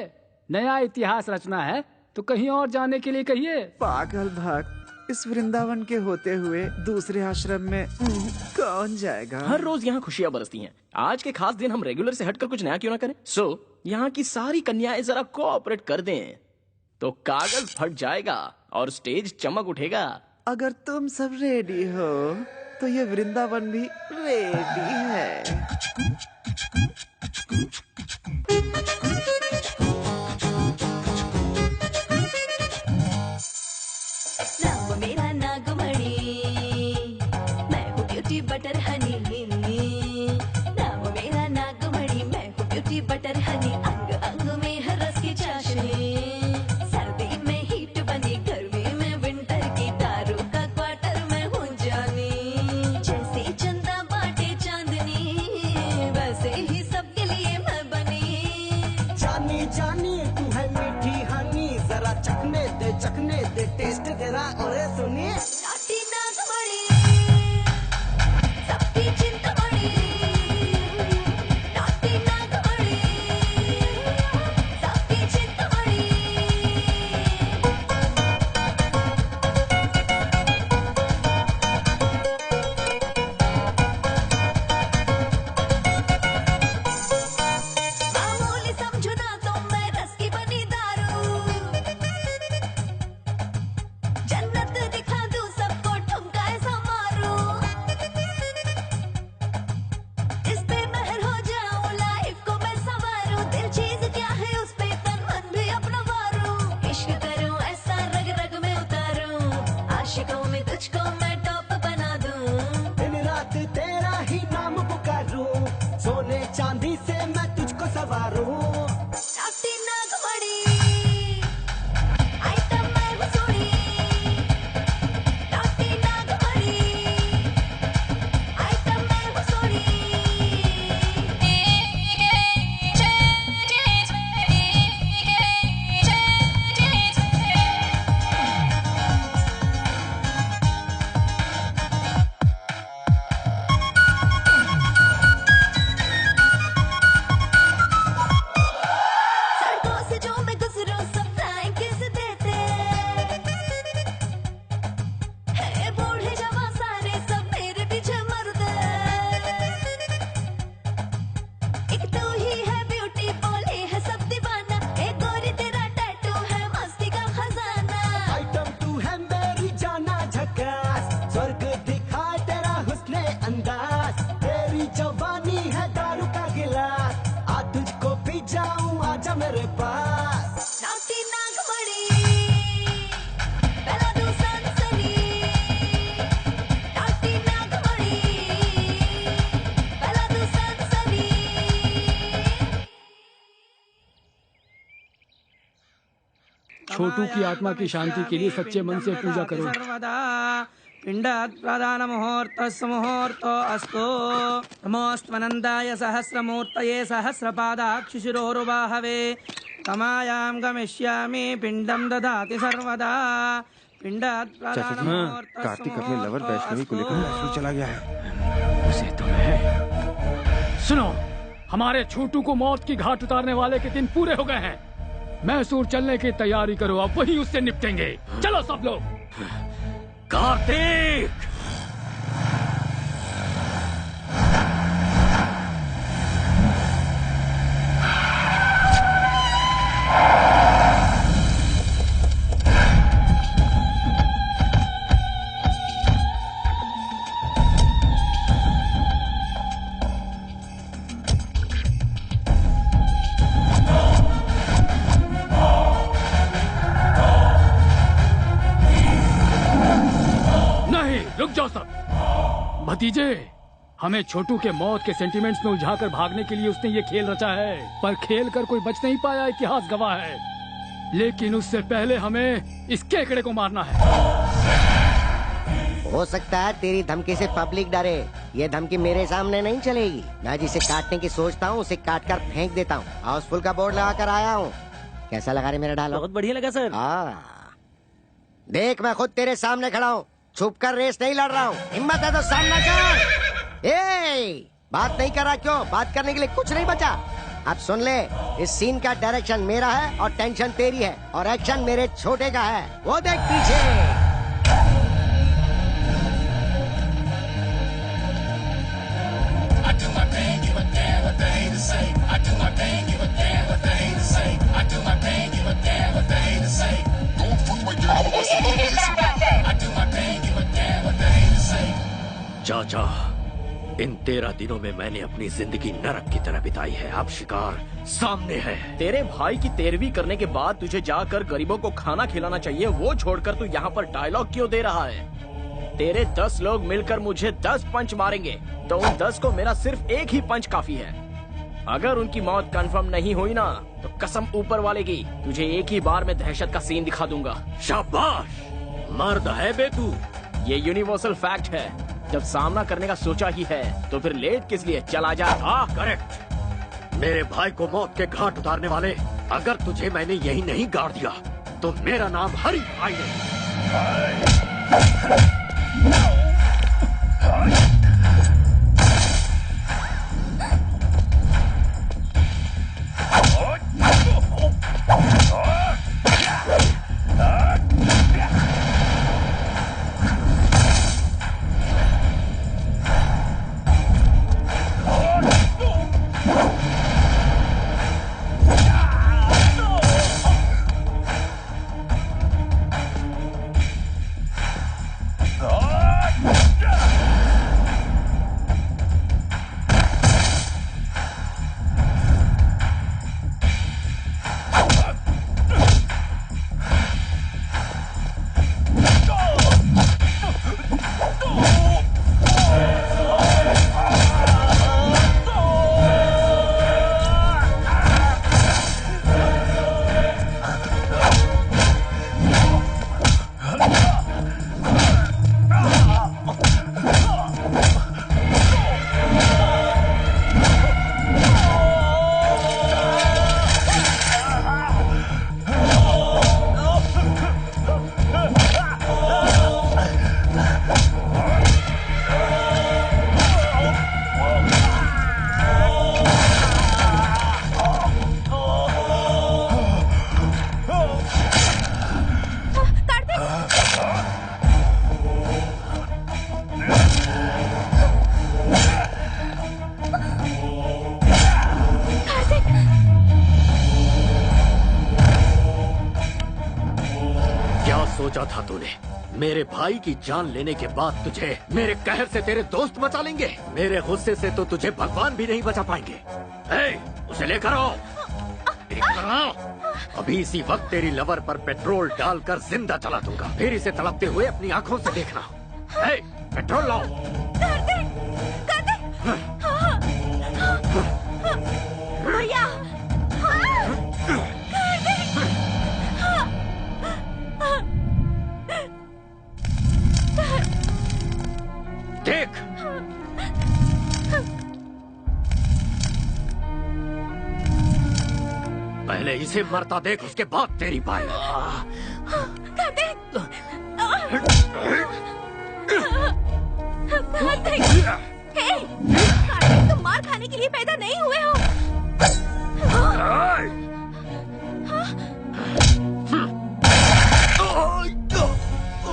B: नया इतिहास रचना है तो कहीं और जाने के लिए कहिए।
F: पागल भक्त, इस वृंदावन के होते हुए दूसरे आश्रम में कौन जाएगा?
E: हर रोज यहाँ खुशियाँ बरसती हैं। आज के खास दिन हम रेगुलर से हटकर कुछ नया क्यों ना करें? यहाँ की सारी कन्याएं जरा कोऑपरेट कर दें तो कागज फट जाएगा और स्टेज चमक उठेगा।
F: अगर तुम सब रेडी हो तो ये वृंदावन भी रेडी है।
J: नाम मेरा नागमणि, मैं हूँ ब्यूटी बटर हनी। नाम मेरा नागमणि, मैं हूँ ब्यूटी बटर हनी। अंग अंग में है रस की चाशनी। सर्दी में हीट बनी, गर्मी में विंटर की। दारू का क्वार्टर में हूँ जानी। जैसे चंदा बाटे चांदनी, वैसे ही सबके लिए मैं बनी।
A: जानी जानी तू है मीठी हनी, जरा चखने दे टेस्ट तेरा। और सुनिए,
J: नाटी नागमणि, सबकी चिंतामणि। नाटी नागमणि, सबकी चिंतामणि। मामूली समझो ना तो मैं रस की बनी दारू। जन्नत
B: छोटू की आत्मा की शांति के लिए सच्चे मन से पूजा करो।
K: पिंडात् प्रधान मुहूर्तो अस्तु। नमोऽस्त्वनन्दाय सहस्रमूर्तये सहस्रपादाक्षिशिरोरुबाहवे। तमायां गमिष्यामि पिंडं ददाति सर्वदा। पिंडात् प्रधान मुहूर्तो
H: कार्तिक अपने लवर वैष्णवी को लेकर मैसूर चला गया है।
B: उसे तुम्हें सुनो, हमारे छोटू को मौत की घाट उतारने वाले के दिन पूरे हो गए हैं। मैसूर चलने की तैयारी करो, अब वही उससे निपटेंगे। चलो सब लोग।
M: कार्तिक!
B: रुक जाओ सब। भतीजे, हमें छोटू के मौत के सेंटिमेंट्स में उलझाकर भागने के लिए उसने ये खेल रचा है, पर खेल कर कोई बच नहीं पाया, इतिहास गवाह है। लेकिन उससे पहले हमें इस केकड़े को मारना है।
N: हो सकता है तेरी धमकी से पब्लिक डरे। ये धमकी मेरे सामने नहीं चलेगी। मैं जिसे काटने की सोचता हूँ उसे काट कर फेंक देता हूँ। हाउसफुल का बोर्ड लगा कर आया हूँ। कैसा लगा रे मेरा डायलॉग?
O: बहुत बढ़िया लगा सर।
N: देख, मैं खुद तेरे सामने खड़ा हूँ, छुप कर रेस नहीं लड़ रहा हूँ। हिम्मत है तो सामना कर। बात नहीं कर रहा क्यों? बात करने के लिए कुछ नहीं बचा। अब सुन ले, इस सीन का डायरेक्शन मेरा है और टेंशन तेरी है और एक्शन मेरे छोटे का है। वो देख पीछे।
M: चाचा, इन 13 दिनों में मैंने अपनी जिंदगी नरक की तरह बिताई है। अब शिकार सामने है।
E: तेरे भाई की 13वीं करने के बाद तुझे जाकर गरीबों को खाना खिलाना चाहिए, वो छोड़कर तू यहाँ पर डायलॉग क्यों दे रहा है? तेरे 10 लोग मिलकर मुझे 10 पंच मारेंगे, तो उन 10 को मेरा सिर्फ एक ही पंच काफी है। अगर उनकी मौत कंफर्म नहीं हुई ना, तो कसम ऊपर वाले की, तुझे एक ही बार में दहशत का सीन दिखा दूंगा।
M: शाबाश, मर्द है बे तू।
E: ये यूनिवर्सल फैक्ट है। जब सामना करने का सोचा ही है तो फिर लेट किस लिए? चला जा।
M: हाँ करेक्ट। मेरे भाई को मौत के घाट उतारने वाले, अगर तुझे मैंने यही नहीं गाड़ दिया तो मेरा नाम हरी भाई नहीं। सोचा था तूने? मेरे भाई की जान लेने के बाद तुझे मेरे कहर से तेरे दोस्त बचा लेंगे। मेरे गुस्से से तो तुझे भगवान भी नहीं बचा पाएंगे। उसे लेकर आओ। अभी इसी वक्त तेरी लवर पर पेट्रोल डालकर जिंदा जला दूंगा, फिर इसे तड़पते हुए अपनी आंखों से देखना। पेट्रोल लाओ।
J: भैया
M: देख। पहले इसे मरता देख, उसके बाद तेरी पाई।
D: कार्तिक! कार्तिक! हे! कार्तिक, तुम मार खाने के लिए पैदा नहीं हुए हो।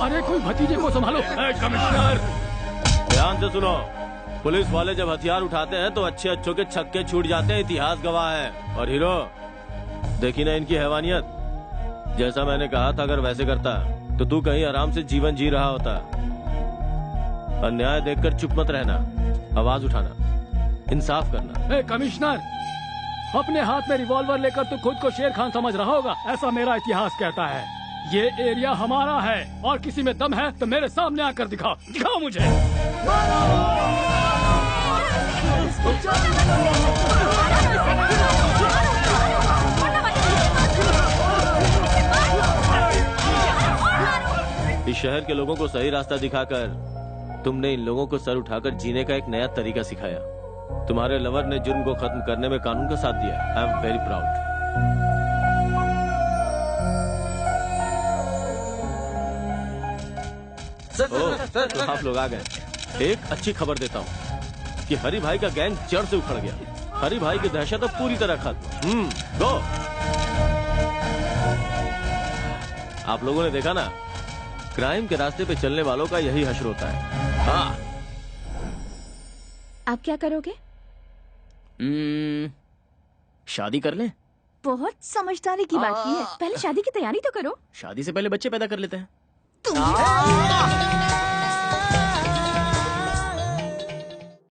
B: अरे कोई भतीजे को संभालो।
I: कमिश्नर ध्यान से सुनो, पुलिस वाले जब हथियार उठाते हैं तो अच्छे अच्छों के छक्के छूट जाते हैं, इतिहास गवाह है। और हीरो, देखी ना इनकी हैवानियत। जैसा मैंने कहा था, अगर वैसे करता तो तू कहीं आराम से जीवन जी रहा होता। अन्याय देखकर चुप मत रहना, आवाज उठाना, इंसाफ करना।
B: कमिश्नर, अपने हाथ में रिवॉल्वर लेकर तू खुद को शेर खान समझ रहा होगा, ऐसा मेरा इतिहास कहता है। ये एरिया हमारा है और किसी में दम है तो मेरे सामने आकर दिखाओ, दिखाओ मुझे।
I: इस शहर के लोगों को सही रास्ता दिखाकर तुमने इन लोगों को सर उठाकर जीने का एक नया तरीका सिखाया। तुम्हारे लवर ने जुर्म को खत्म करने में कानून का साथ दिया। I am very proud.
L: Sir,
I: तो आप लोग आ गए। एक अच्छी खबर देता हूँ कि हरि भाई का गैंग जड़ से उखड़ गया। हरि भाई की दहशत अब पूरी तरह खत्म। गो। आप लोगों ने देखा ना, क्राइम के रास्ते पे चलने वालों का यही हश्र होता है। हाँ।
G: आप क्या करोगे?
E: शादी कर लें?
G: बहुत समझदारी की बात की है। पहले शादी की तैयारी तो करो।
E: शादी से पहले बच्चे पैदा कर लेते हैं।
G: तुम